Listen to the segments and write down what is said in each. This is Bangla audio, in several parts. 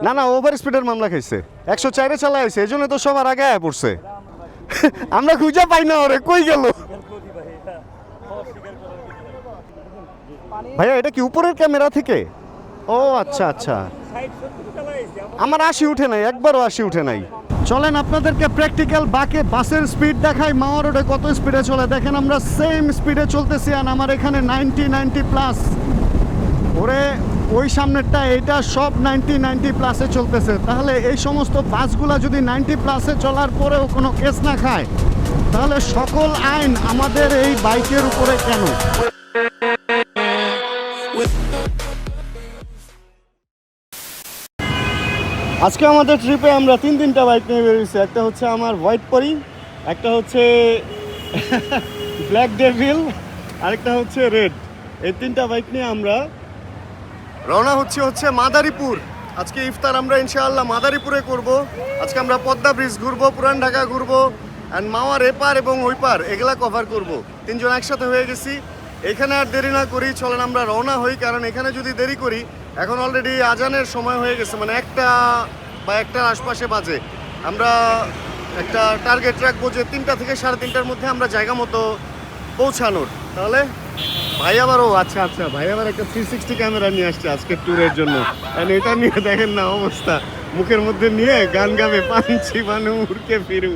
না না ওভার স্পিডের মামলা খাইছে 104-এ চালাইছে, এই জন্য তো সবার আগে আয়া পড়ছে। আমরা খুঁজে পাই না ওরে, কই গেল? ভাইয়া এটা কি উপরের ক্যামেরা থেকে? ও আচ্ছা আচ্ছা, আমার 80 উঠে নাই, একবারও 80 উঠে নাই। চলেন আপনাদেরকে প্র্যাকটিক্যাল বাসের স্পিড দেখাই। মাওয়া রোডে কত স্পিডে চলে দেখেন, আমরা সেম স্পিডে চলতেছি। আর আমার এখানে 90 প্লাস, ওরে ওই সামনেরটা এটা সব 90 প্লাসে চলতেছে। তাহলে এই সমস্ত বাসগুলা যদি 90 প্লাসে চলার পরেও কোনো কেস না খায়, তাহলে সকল আইন আমাদের এই বাইকের উপরে কেন? আজকে আমাদের ট্রিপে আমরা তিনটা বাইক নিয়ে বেরিয়েছি। একটা হচ্ছে আমার হোয়াইট পরি, একটা হচ্ছে ব্ল্যাক ডেভিল, আরেকটা হচ্ছে রেড। এই তিনটা বাইক নিয়ে আমরা রওনা হচ্ছে মাদারীপুর। আজকে ইফতার আমরা ইনশাআল্লাহ মাদারীপুরে করব। আজকে আমরা পদ্মা ব্রিজ ঘুরবো, পুরান ঢাকা ঘুরবো, অ্যান্ড মাওয়ার এপার এবং ওই পার এগুলা কভার করব। তিনজন একসাথে হয়ে গেছি। এখানে আর দেরি না করি, চলেন আমরা রওনা হই। কারণ এখানে যদি দেরি করি, এখন অলরেডি আজানের সময় হয়ে গেছে, মানে 1টার আশপাশে বাজে। আমরা একটা টার্গেট রাখবো যে 3টা থেকে 3:30টার মধ্যে আমরা জায়গা মতো পৌঁছানোর। তাহলে ভাই আবার আচ্ছা ভাই আবার একটা 360 ক্যামেরা নিয়ে আসছে আজকের ট্যুরের জন্য। এটা নিয়ে দেখেন না অবস্থা, মুখের মধ্যে নিয়ে গান গাবে, পাঞ্চি বানু উড়কে ফিরু,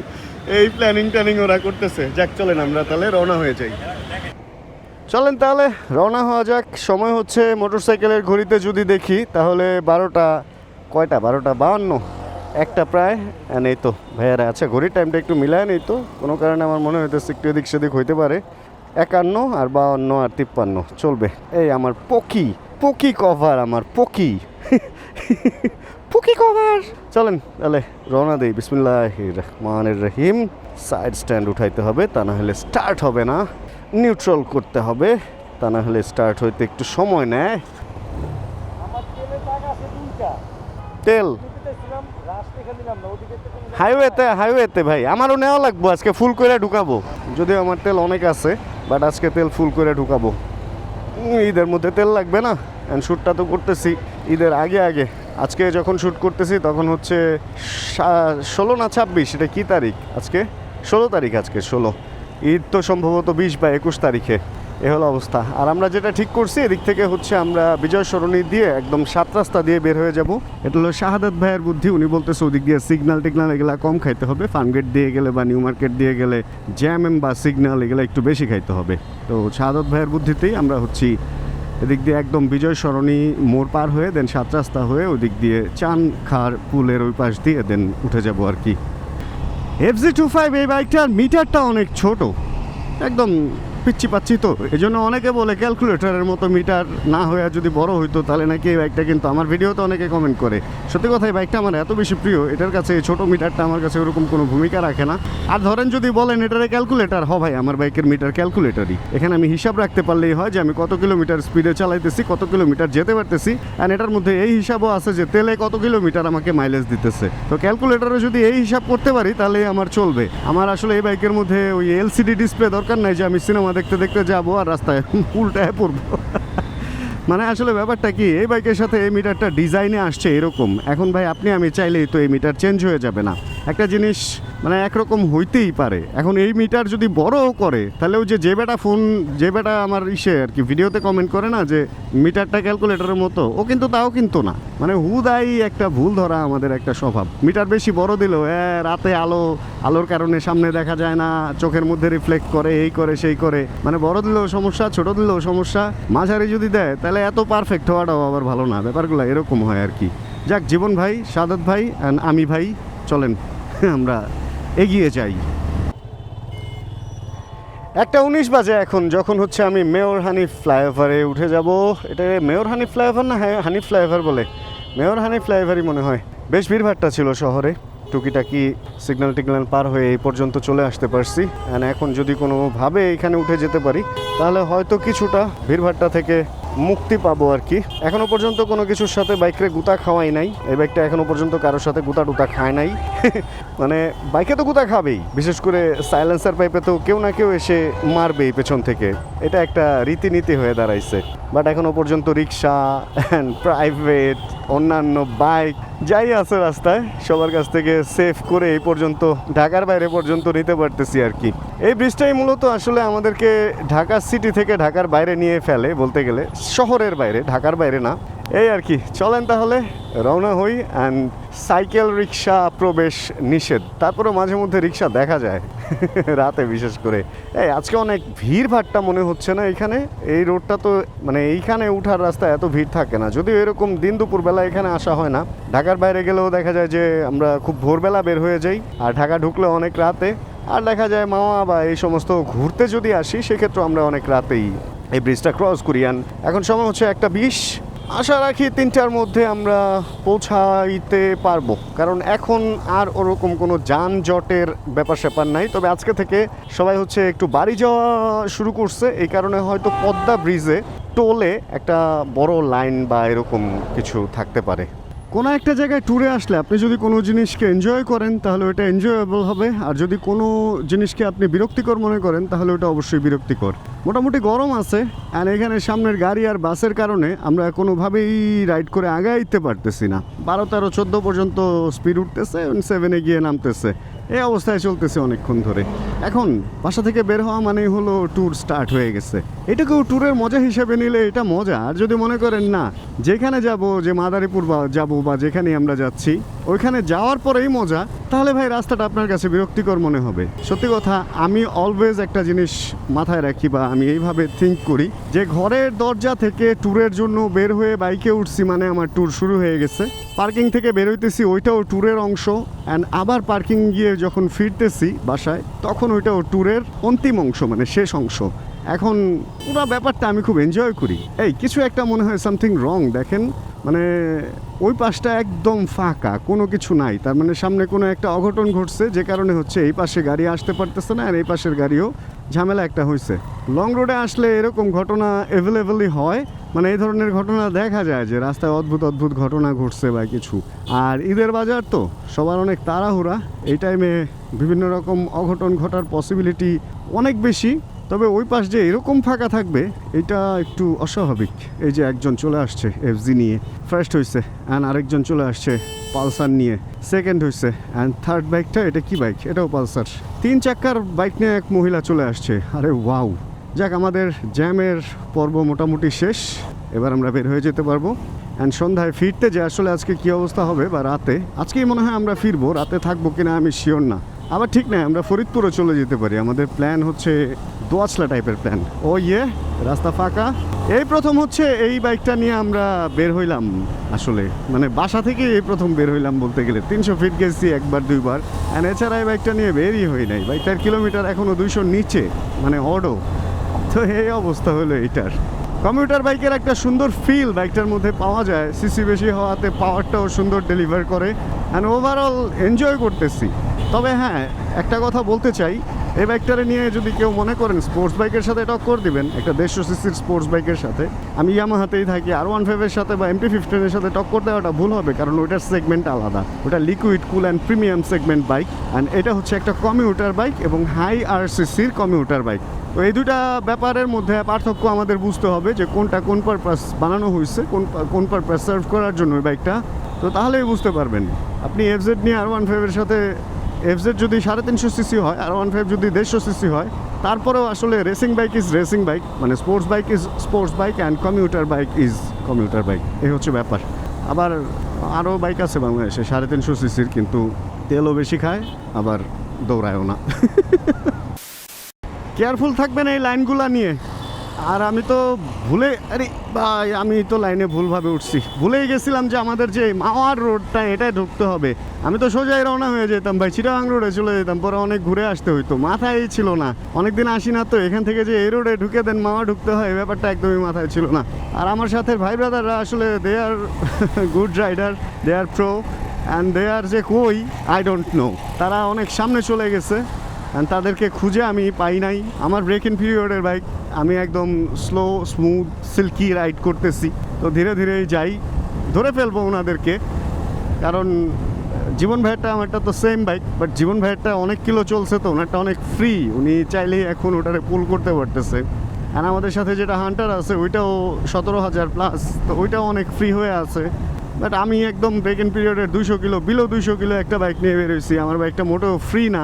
এই প্ল্যানিং ওরা করতেছে। যাক চলেন আমরা তাহলে রওনা হয়ে যাই। চলেন তাহলে রওনা হওয়া যাক। সময় হচ্ছে মোটরসাইকেলের ঘড়িতে যদি দেখি তাহলে 12টা 52, একটা প্রায়। এই তো ভাইয়ারা, আচ্ছা ঘড়ির টাইমটা একটু মিলায় নেই তো, কোনো কারণে আমার মনে হইতেছে একটু এদিক সেদিক হইতে পারে। 51 আর 52 আর 53 চলবে। এই আমার পকি কভার, আমার পকি কভার। চলেন তাহলে রওনা দেই। বিসমিল্লাহির রহমানির রহিম। সাইড স্ট্যান্ড উঠাইতে হবে, তা না হলে স্টার্ট হবে না। নিউট্রাল করতে হবে, তা না হলে স্টার্ট হইতে একটু সময় নেয়। তেল হাইওয়েতে ভাই আমারও নেওয়া লাগবো, আজকে ফুল করে ঢুকাবো। যদিও আমার তেল অনেক আছে, বাট আজকে তেল ফুল করে ঢুকাবো। ঈদের মধ্যে তেল লাগবে না, অ্যান্ড শ্যুটটা তো করতেছি ঈদের আগে। আজকে যখন শ্যুট করতেছি তখন হচ্ছে 16 না 26, এটা কি তারিখ আজকে? 16 তারিখ আজকে, 16। ঈদ তো সম্ভবত 20 বা 21 তারিখে। এ হলো অবস্থা। আর আমরা যেটা ঠিক করছি, এদিক থেকে হচ্ছে আমরা বিজয় সরণি দিয়ে একদম 7 রাস্তা দিয়ে বের হয়ে যাব। এটা হলো শাহাদাত ভাইয়ের বুদ্ধি, উনি বলতেছে ওদিক দিয়ে সিগন্যাল টিগনাল এগুলা কম খাইতে হবে, ফার্মগেট দিয়ে গেলে বা নিউ মার্কেট দিয়ে গেলে জ্যাম বা সিগন্যাল এগুলো একটু বেশি খাইতে হবে। তো শাহাদাত ভাইয়ের বুদ্ধিতেই আমরা হচ্ছি এদিক দিয়ে একদম বিজয় সরণি মোড় পার হয়ে দেন 7 রাস্তা হয়ে ওদিক দিয়ে চান খার পুলের ওই পাশ দিয়ে দেন উঠে যাব আর কি। FZ25 এই বাইকটার মিটারটা অনেক ছোট, একদম পিচ্ছি পাচ্ছি। তো এই জন্য অনেকে বলে ক্যালকুলেটরের মতো মিটার না হয়ে যদি বড় হইতো তাহলে নাকি এই বাইকটা, কিন্তু আমার ভিডিওতে অনেকে কমেন্ট করে। সত্যি কথা, এই বাইকটা আমার এত বেশি প্রিয়, এটার কাছে এই ছোটো মিটারটা আমার কাছে ওরকম কোনো ভূমিকা রাখে না। আর ধরেন যদি বলেন এটারে ক্যালকুলেটর, ভাই আমার বাইকের মিটার ক্যালকুলেটরই। এখানে আমি হিসাব রাখতে পারলেই হয় যে আমি কত কিলোমিটার স্পিডে চালাইতেছি, কত কিলোমিটার যেতে পারতেছি, অ্যান্ড এটার মধ্যে এই হিসাবও আছে যে তেলে কত কিলোমিটার আমাকে মাইলেজ দিতেছে। তো ক্যালকুলেটরে যদি এই হিসাব করতে পারি তাহলে আমার চলবে। আমার আসলে এই বাইকের মধ্যে ওই LCD ডিসপ্লে দরকার নাই যে আমি সিনেমা দেখতে যাবো আর রাস্তায় উল্টায় পড়বো। মানে আসলে ব্যাপারটা কি, এই বাইকের সাথে এই মিটারটা ডিজাইনে আসছে এরকম। এখন ভাই আমি চাইলেই তো এই মিটার চেঞ্জ হয়ে যাবে না। একটা জিনিস মানে একরকম হইতেই পারে। এখন এই মিটার যদি বড়ও করে, তাহলেও যে বেটা আমার আর কি ভিডিওতে কমেন্ট করে না যে মিটারটা ক্যালকুলেটরের মতো, ও কিন্তু তাও কিন্তু না। মানে হুদাই একটা ভুল ধরা আমাদের একটা স্বভাব। মিটার বেশি বড় দিলেও রাতে আলোর কারণে সামনে দেখা যায় না, চোখের মধ্যে রিফ্লেক্ট করে, এই করে সেই করে। মানে বড় দিলেও সমস্যা, ছোট দিলেও সমস্যা, মাঝারি যদি দেয় তাহলে এত পারফেক্ট হওয়াটাও আবার ভালো না। ব্যাপারগুলো এরকম হয় আর কি। যাক, জীবন ভাই, সাদাত ভাই অ্যান্ড আমি ভাই, চলেন আমরা এগিয়ে যাই। 1:19 বাজে এখন, যখন হচ্ছে আমি মেয়র হানিফ ফ্লাইওভারে উঠে যাব। এটা মেয়র হানিফ ফ্লাইওভার না হানিফ ফ্লাইওভার বলে? মেয়র হানিফ ফ্লাইওভারই মনে হয়। বেশ ভিড়ভাট্টা ছিল শহরে, টুকিটাকি সিগন্যাল টিগন্যাল পার হয়ে এই পর্যন্ত চলে আসতে পারছি। অ্যান্ড এখন যদি কোনোভাবে এখানে উঠে যেতে পারি তাহলে হয়তো কিছুটা ভিড়ভাট্টা থেকে মুক্তি পাবো আর কি। এখনো পর্যন্ত কোনো কিছুর সাথে বাইকে গুতা খাওয়াই নাই। এই বাইকটা এখনো পর্যন্ত কারোর সাথে গুতা টুতা খায় নাই। মানে বাইকে তো গুতা খাবেই, বিশেষ করে সাইলেন্সার পাইপে তো কেউ না কেউ এসে মারবেই পেছন থেকে। এটা একটা রীতিনীতি হয়ে দাঁড়াইছে। বাট এখনো পর্যন্ত রিক্সা অ্যান্ড প্রাইভেট অন্যান্য বাইক যাই আছে রাস্তায় সবার কাছ থেকে সেভ করে এই পর্যন্ত ঢাকার বাইরে পর্যন্ত নিতে পারতেছি আর কি। এই ব্রিজটাই মূলত আসলে আমাদেরকে ঢাকা সিটি থেকে ঢাকার বাইরে নিয়ে ফেলে বলতে গেলে, শহরের বাইরে, ঢাকার বাইরে না। এই আর কি, চলেন তাহলে রওনা হই। অ্যান্ড সাইকেল রিক্সা প্রবেশ নিষেধ, তারপরে মাঝে মধ্যে রিক্সা দেখা যায় রাতে বিশেষ করে। এই আজকে অনেক ভিড় ভাট্টা মনে হচ্ছে না এখানে? এই রোডটা তো মানে এইখানে উঠার রাস্তায় এত ভিড় থাকে না, যদিও এরকম দিন দুপুরবেলা এখানে আসা হয় না। ঢাকার বাইরে গেলেও দেখা যায় যে আমরা খুব ভোরবেলা বের হয়ে যাই, আর ঢাকা ঢুকলে অনেক রাতে। আর দেখা যায় মামা বা এই সমস্ত ঘুরতে যদি আসি সেক্ষেত্রে আমরা অনেক রাতেই এই ব্রিজটা ক্রস করি। এখন সময় হচ্ছে 1:20। আশা রাখি 3টার মধ্যে আমরা পৌঁছাইতে পারবো, কারণ এখন আর ওরকম কোনো যানজটের ব্যাপার স্যাপার নাই। তবে আজকে থেকে সবাই হচ্ছে একটু বাড়ি যাওয়া শুরু করছে, এই কারণে হয়তো পদ্মা ব্রিজে টোলে একটা বড় লাইন বা এরকম কিছু থাকতে পারে। কোনো একটা জায়গায় ট্যুরে আসলে আপনি যদি কোনো জিনিসকে এনজয় করেন তাহলে ওটা এনজয়েবল হবে, আর যদি কোনো জিনিসকে আপনি বিরক্তিকর মনে করেন তাহলে ওটা অবশ্যই বিরক্তিকর। মোটামুটি গরম আছে, আর এখানে সামনের গাড়ি আর বাসের কারণে আমরা কোনোভাবেই রাইড করে আগাইতে পারতেছি না। 12, 13, 14 পর্যন্ত স্পিড উঠতেছে, 7-এ গিয়ে নামতেছে। এই অবস্থায় চলতেছে অনেকক্ষণ ধরে। এখন বাসা থেকে বের হওয়া মানেই হলো ট্যুর স্টার্ট হয়ে গেছে। এটাকেও ট্যুরের মজা হিসেবে নিলে এটা মজা। আর যদি মনে করেন না, যেখানে যাব, যে মাদারীপুর যাব বা যেখানে আমরা যাচ্ছি ওইখানে যাওয়ার পরেই মজা, তাহলে ভাই রাস্তাটা আপনার কাছে বিরক্তিকর মনে হবে। সত্যি কথা, আমি অলওয়েজ একটা জিনিস মাথায় রাখি বা আমি এইভাবে থিঙ্ক করি যে ঘরের দরজা থেকে ট্যুরের জন্য বের হয়ে বাইকে উঠছি মানে আমার ট্যুর শুরু হয়ে গেছে। পার্কিং থেকে বের হইতেছি ওইটাও ট্যুরের অংশ, অ্যান্ড আবার পার্কিং গিয়ে যখন ফিরতেছি বাসায় তখন ওইটাও ট্যুরের অন্তিম অংশ, মানে শেষ অংশ। এখন পুরো ব্যাপারটা আমি খুব এনজয় করি। এই কিছু একটা মনে হয় সামথিং রং, দেখেন মানে ওই পাশটা একদম ফাঁকা, কোনো কিছু নাই, তার মানে সামনে কোনো একটা অঘটন ঘটছে, যে কারণে হচ্ছে এই পাশে গাড়ি আসতে পারতেছে না, আর এই পাশের গাড়িও ঝামেলা একটা হয়েছে। লং রোডে আসলে এরকম ঘটনা অ্যাভেলেবেলই হয়, মানে এই ধরনের ঘটনা দেখা যায় যে রাস্তায় অদ্ভুত অদ্ভুত ঘটনা ঘটছে বা কিছু। আর ঈদের বাজার তো সবার অনেক তাড়াহুড়া, এই টাইমে বিভিন্ন রকম অঘটন ঘটার পসিবিলিটি অনেক বেশি। তবে ওই পাশ যে এরকম ফাঁকা থাকবে এটা একটু অস্বাভাবিক। এই যে একজন চলে আসছে এফজি নিয়ে, ফার্স্ট হয়েছে, অ্যান্ড আরেকজন চলে আসছে পালসার নিয়ে, সেকেন্ড হয়েছে, অ্যান্ড থার্ড বাইকটা এটা কি বাইক? এটাও পালসার। 3 চাকার বাইক নিয়ে এক মহিলা চলে আসছে। আরে ওয়াও! যাক, আমাদের জ্যামের পর্ব মোটামুটি শেষ, এবার আমরা বের হয়ে যেতে পারবো। অ্যান্ড সন্ধ্যায় ফিরতে যে আসলে আজকে কী অবস্থা হবে বা রাতে, আজকেই মনে হয় আমরা ফিরবো, রাতে থাকবো কিনা আমি শিওর না। আবার ঠিক নাই, আমরা ফরিদপুরও চলে যেতে পারি। আমাদের প্ল্যান হচ্ছে দোয়াচলা টাইপের প্ল্যান। ও ইয়ে, রাস্তা ফাঁকা। এই প্রথম হচ্ছে এই বাইকটা নিয়ে আমরা বের হইলাম, আসলে মানে বাসা থেকে এই প্রথম বের হইলাম বলতে গেলে। 300 ফিট গেছি একবার দুইবার, অ্যান্ড এছাড়া এই বাইকটা নিয়ে বেরই হই নাই। বাইকটার কিলোমিটার এখনও 200 নিচে, মানে অডো। তো এই অবস্থা হলো এইটার। কমিউটার বাইকের একটা সুন্দর ফিল বাইকটার মধ্যে পাওয়া যায়, সিসি বেশি হওয়াতে পাওয়ারটাও সুন্দর ডেলিভার করে, অ্যান্ড ওভারঅল এনজয় করতেছি। তবে হ্যাঁ, একটা কথা বলতে চাই, এই বাইকটারে নিয়ে যদি কেউ মনে করেন স্পোর্টস বাইকের সাথে টক্কর দিবেন, একটা 150 সিসির স্পোর্টস বাইকের সাথে, আমি ইয়ামাহাতেই থাকি, R15 সাথে বা MT-15 সাথে টক্কর দেওয়াটা ভুল হবে, কারণ ওইটার সেগমেন্ট আলাদা। ওটা liquid cool and premium segment bike, and এটা হচ্ছে একটা কমিউটার বাইক এবং হাই RCCর কমিউটার বাইক। তো এই দুটা ব্যাপারের মধ্যে পার্থক্য আমাদের বুঝতে হবে যে কোনটা কোন পারপাস বানানো হয়েছে, কোন পারপাস সার্ভ করার জন্য ওই বাইকটা। তো তাহলেই বুঝতে পারবেন। আপনি FZ নিয়ে R15 সাথে, FZ যদি 350 সিসি হয়, R15 যদি 150 সিসি হয়, তারপরেও আসলে racing bike is racing bike, মানে sports bike is sports bike, and commuter bike is commuter bike. এই হচ্ছে ব্যাপার। আবার আরও বাইক আছে বাংলাদেশে 350 সিসির, কিন্তু তেলও বেশি খায়, আবার দৌড়ায়ও না। কেয়ারফুল থাকবেন এই লাইনগুলো নিয়ে। আর আমি তো আরে ভাই, আমি তো লাইনে ভুলভাবে উঠছি, ভুলেই গেছিলাম যে আমাদের যে মাওয়ার রোডটা এটাই ঢুকতে হবে। আমি তো সোজাই রওনা হয়ে যেতাম ভাই, চিটাগাং রোডে চলে যেতাম, পরে অনেক ঘুরে আসতে হইতো, মাথায় ছিল না, অনেকদিন আসি না তো, এখান থেকে যে এই রোডে ঢুকে দেন মাওয়া ঢুকতে হয়, এই ব্যাপারটা একদমই মাথায় ছিল না। আর আমার সাথে ভাই ব্রাদাররা আসলে they are good rider, they are pro, and they are যে কই আই ডোন্ট নো, তারা অনেক সামনে চলে গেছে, অ্যান্ড তাদেরকে খুঁজে আমি পাই নাই। আমার ব্রেক ইন পিরিয়ডের বাইক, আমি একদম স্লো স্মুথ সিল্কি রাইড করতেছি, তো ধীরে ধীরেই যাই, ধরে ফেলবো ওনাদেরকে। কারণ জীবন ভাইয়েরটা আমারটা তো সেম বাইক, বাট জীবন ভাইয়েরটা অনেক কিলো চলছে, তো ওনারটা অনেক ফ্রি, উনি চাইলেই এখন ওটারে পুল করতে পারতেছে। আর আমাদের সাথে যেটা হান্টার আছে ওইটাও 17,000 প্লাস, তো ওইটাও অনেক ফ্রি হয়ে আছে। বাট আমি একদম ব্রেক ইন পিরিয়ডের 200 কিলো বিলো 200 কিলো একটা বাইক নিয়ে বেরোইছি। আমার বাইকটা মোটেও ফ্রি না,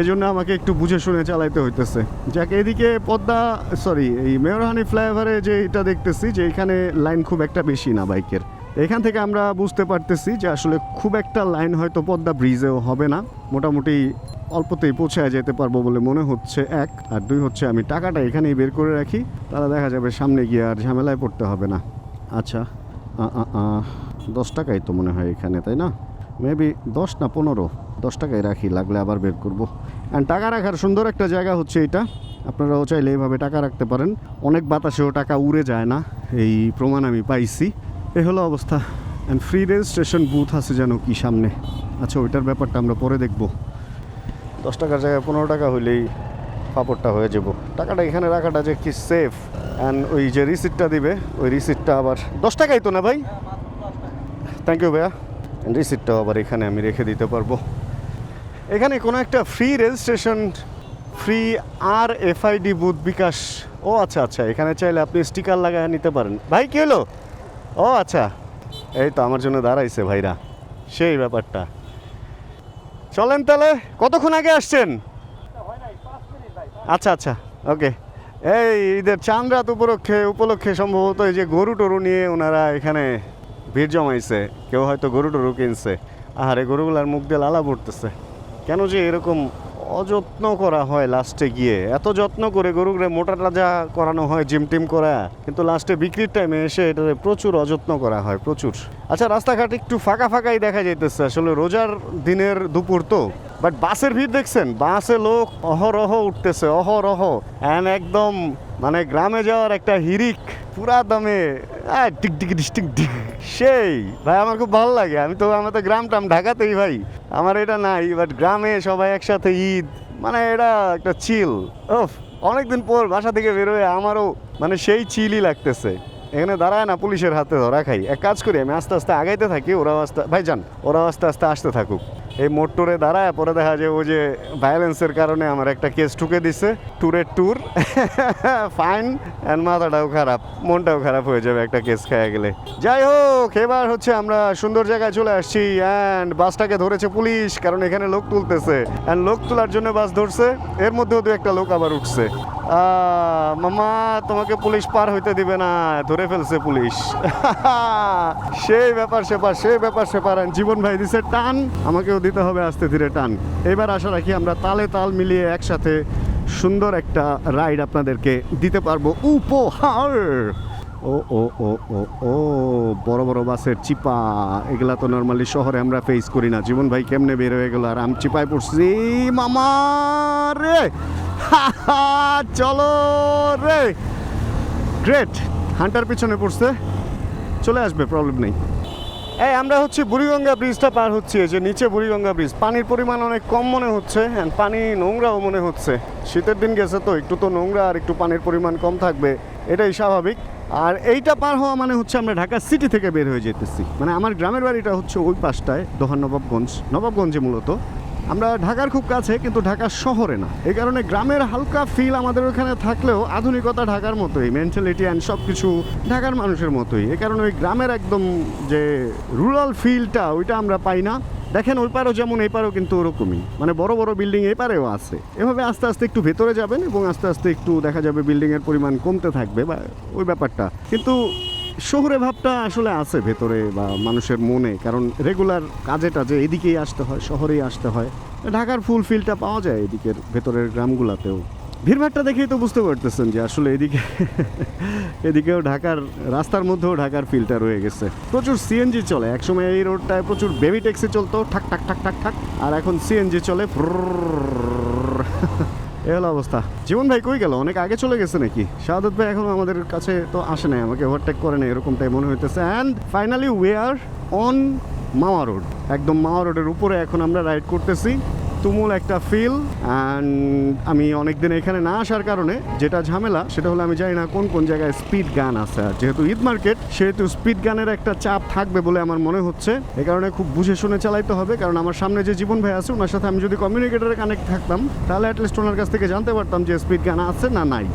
এই জন্য আমাকে একটু বুঝে শুনে চালাইতে হইতেছে। যাকে এদিকে পদ্মা এই মেয়রহানি ফ্লাইওভারে যে এটা দেখতেছি যে এখানে লাইন খুব একটা বেশি না বাইকের, এখান থেকে আমরা বুঝতে পারতেছি যে আসলে খুব একটা লাইন হয়তো পদ্মা ব্রিজেও হবে না, মোটামুটি অল্পতেই পৌঁছায় যেতে পারবো বলে মনে হচ্ছে। এক আর দুই হচ্ছে আমি টাকাটা এখানেই বের করে রাখি, তাহলে দেখা যাবে সামনে গিয়ে আর ঝামেলায় পড়তে হবে না। আচ্ছা 10 টাকাই তো মনে হয় এখানে, তাই না? মেবি 10 না 15, 10 টাকাই রাখি, লাগলে আবার বের করবো। অ্যান্ড টাকা রাখার সুন্দর একটা জায়গা হচ্ছে এটা, আপনারাও চাইলে এইভাবে টাকা রাখতে পারেন, অনেক বাতাসেও টাকা উড়ে যায় না, এই প্রমাণ আমি পাইছি। এই হলো অবস্থা। অ্যান্ড ফ্রি রেজিস্ট্রেশন বুথ আছে যেন কি সামনে। আচ্ছা ওইটার ব্যাপারটা আমরা পরে দেখবো। 10 টাকার জায়গায় 15 টাকা হইলেই পাপড়টা হয়ে যাব। টাকাটা এখানে রাখাটা যে কি সেফ। অ্যান্ড ওই যে রিসিপ্টটা দিবে, ওই রিসিপ্টটা আবার 10 টাকাই তো না ভাই? থ্যাংক ইউ ভাইয়া। রিসিপ্টটাও আবার এখানে আমি রেখে দিতে পারবো। এখানে কোনো একটা free registration, free RFID booth bKash. ও আচ্ছা আচ্ছা, এখানে চাইলে আপনি স্টিকার লাগায় নিতে পারেন। ভাই কী হলো? ও আচ্ছা, এই তো আমার জন্য দাঁড়াইছে ভাইরা, সেই ব্যাপারটা। চলেন তাহলে। কতক্ষণ আগে আসছেন? আচ্ছা আচ্ছা, ওকে। এই ঈদের চাঁদ রাত উপলক্ষে সম্ভবত এই যে গরু টরু নিয়ে ওনারা এখানে ভিড় জমাইছে, কেউ হয়তো গরু টরু কিনছে। আহারে গরুগুলার মুখ দিয়ে লালা পড়তেছে। কেন যে এরকম অযত্ন করা হয় লাস্টে গিয়ে, এত যত্ন করে গরুগুলো মোটা তাজা করানো হয় জিম টিম করা, কিন্তু লাস্টে বিক্রির টাইমে এসে এটা প্রচুর অযত্ন করা হয়, প্রচুর। আচ্ছা রাস্তাঘাট একটু ফাঁকা ফাঁকাই দেখা যাইতেছে, আসলে রোজার দিনের দুপুর তো। বাট বাসের ভিড় দেখছেন, বাসে লোক অহরহ উঠতেছে, অহরহ। অ্যান্ড একদম মানে গ্রামে যাওয়ার একটা হিরিক পুরা দমে টিক টিক টিক টিক, সেই ভাই আমার খুব ভালো লাগে। আমি তো আমার তো গ্রাম টাম ঢাকাতেই ভাই, আমার এটা নাই। বাট গ্রামে সবাই একসাথে ঈদ, মানে এটা একটা চিল। ওফ, অনেকদিন পর বাসা থেকে বেরোয় আমারও মানে সেই চিলই লাগতেছে। এখানে দাঁড়ায় না পুলিশের হাতে ধরা খাই। এক কাজ করি, আমি আস্তে আস্তে আগাইতে থাকি, ওরাও আস্তে আস্তে আসতে থাকুক। এই মোটরে দাঁড়ায় পরে দেখা যায় ওই যে ভায়োলেন্সের কারণে আমার একটা কেস ঠুকে দিছে, ট্যুর ফাইন। অ্যান্ড মাথাটাও খারাপ, মনটাও খারাপ হয়ে যাবে একটা কেস খেয়ে গেলে। যাই হোক, এবার হচ্ছে আমরা সুন্দর জায়গায় চলে আসছি। অ্যান্ড বাসটাকে ধরেছে পুলিশ, কারণ এখানে লোক তুলতেছে। অ্যান্ড লোক তোলার জন্য বাস ধরছে, এর মধ্যেও দু একটা লোক আবার উঠছে। মামা তোমাকে পুলিশ পার হইতে দিবে না, ধরে ফেলছে পুলিশ। সেই ব্যাপার সেপার। জীবন ভাই দিছে টান, আমাকেও দিতে হবে আস্তে ধীরে টান। এবার আশা রাখি আমরা তালে তাল মিলিয়ে একসাথে সুন্দর একটা রাইড আপনাদেরকে দিতে পারবো উপহার। ও ও ও ও ও বড় বড় বাসের চিপা, এগুলা তো নর্মালি শহরে আমরা ফেস করি না। জীবন ভাই কেমনে বের হয়ে গেল, আর আমি চিপায় পড়ছি মামা রে। চলো রে, গ্রেট। হান্টার পিছনে পড়ছে, চলে আসবে, প্রবলেম নেই। এই আমরা হচ্ছে বুড়িগঙ্গা ব্রিজটা পার হচ্ছি। যে নিচে বুড়িগঙ্গা ব্রিজ, পানির পরিমাণ অনেক কম মনে হচ্ছে, অ্যান্ড পানি নোংরাও মনে হচ্ছে। শীতের দিন গেছে তো, একটু তো নোংরা আর একটু পানির পরিমাণ কম থাকবে, এটাই স্বাভাবিক। আর এইটা পার হওয়া মানে হচ্ছে আমরা ঢাকা সিটি থেকে বের হয়ে যেতেছি। মানে আমার গ্রামের বাড়িটা হচ্ছে ওই পাশটায়, দোহার নবাবগঞ্জে মূলত। আমরা ঢাকার খুব কাছে, কিন্তু ঢাকা শহরে না। এই কারণে গ্রামের হালকা ফিল আমাদের ওখানে থাকলেও আধুনিকতা ঢাকার মতোই, মেন্টালিটি অ্যান্ড সব কিছু ঢাকার মানুষের মতোই। এই কারণে ওই গ্রামের একদম যে রুরাল ফিলটা ওইটা আমরা পাই না। দেখেন ওই পারেও যেমন এই পারেও কিন্তু ওরকমই, মানে বড় বড় বিল্ডিং এই পারেও আছে। এভাবে আস্তে আস্তে একটু ভেতরে যাবেন এবং আস্তে আস্তে একটু দেখা যাবে বিল্ডিংয়ের পরিমাণ কমতে থাকবে, বা ওই ব্যাপারটা। কিন্তু শহুরে ভাবটা আসলে আছে ভেতরে বা মানুষের মনে, কারণ রেগুলার কাজে টাজে এদিকেই আসতে হয়, শহরেই আসতে হয়। ঢাকার ফুল ফিলটা পাওয়া যায় এদিকের ভেতরের গ্রামগুলোতেও। ভিড়ভাড়টা দেখেই তো বুঝতে পারতেছেন যে আসলে এদিকেও ঢাকার রাস্তার মধ্যেও ঢাকার ফিলটা রয়ে গেছে। প্রচুর সিএনজি চলে, একসময় এই রোডটায় প্রচুর বেবি ট্যাক্সি চলতো, ঠাক ঠাক ঠাক ঠাক ঠাক, আর এখন সিএনজি চলে। এ হলো অবস্থা। জীবন ভাই কই গেল? অনেক আগে চলে গেছে নাকি? শাহাদত ভাই এখনো আমাদের কাছে তো আসে নাই, আমাকে ওভারটেক করে নাই, এরকমটাই মনে হইতেছে। And finally we are on Mawa road. একদম মাওয়া রোডের উপরে এখন আমরা রাইড করতেছি। তুমুল একটা ফিল। অ্যান্ড আমি অনেকদিন এখানে না আসার কারণে যেটা ঝামেলা সেটা হলো আমি জানি না কোন কোন জায়গায় স্পিড গান আছে। আর যেহেতু ঈদ মার্কেট, সেহেতু স্পিড গানের একটা চাপ থাকবে বলে আমার মনে হচ্ছে। এই কারণে খুব বুঝে শুনে চালাইতে হবে, কারণ আমার সামনে যে জীবন ভাই আছে ওনার সাথে আমি যদি কমিউনিকেটরে কানেক্ট থাকতাম তাহলে অ্যাটলিস্ট ওনার কাছ থেকে জানতে পারতাম যে স্পিড গান আছে না নাই।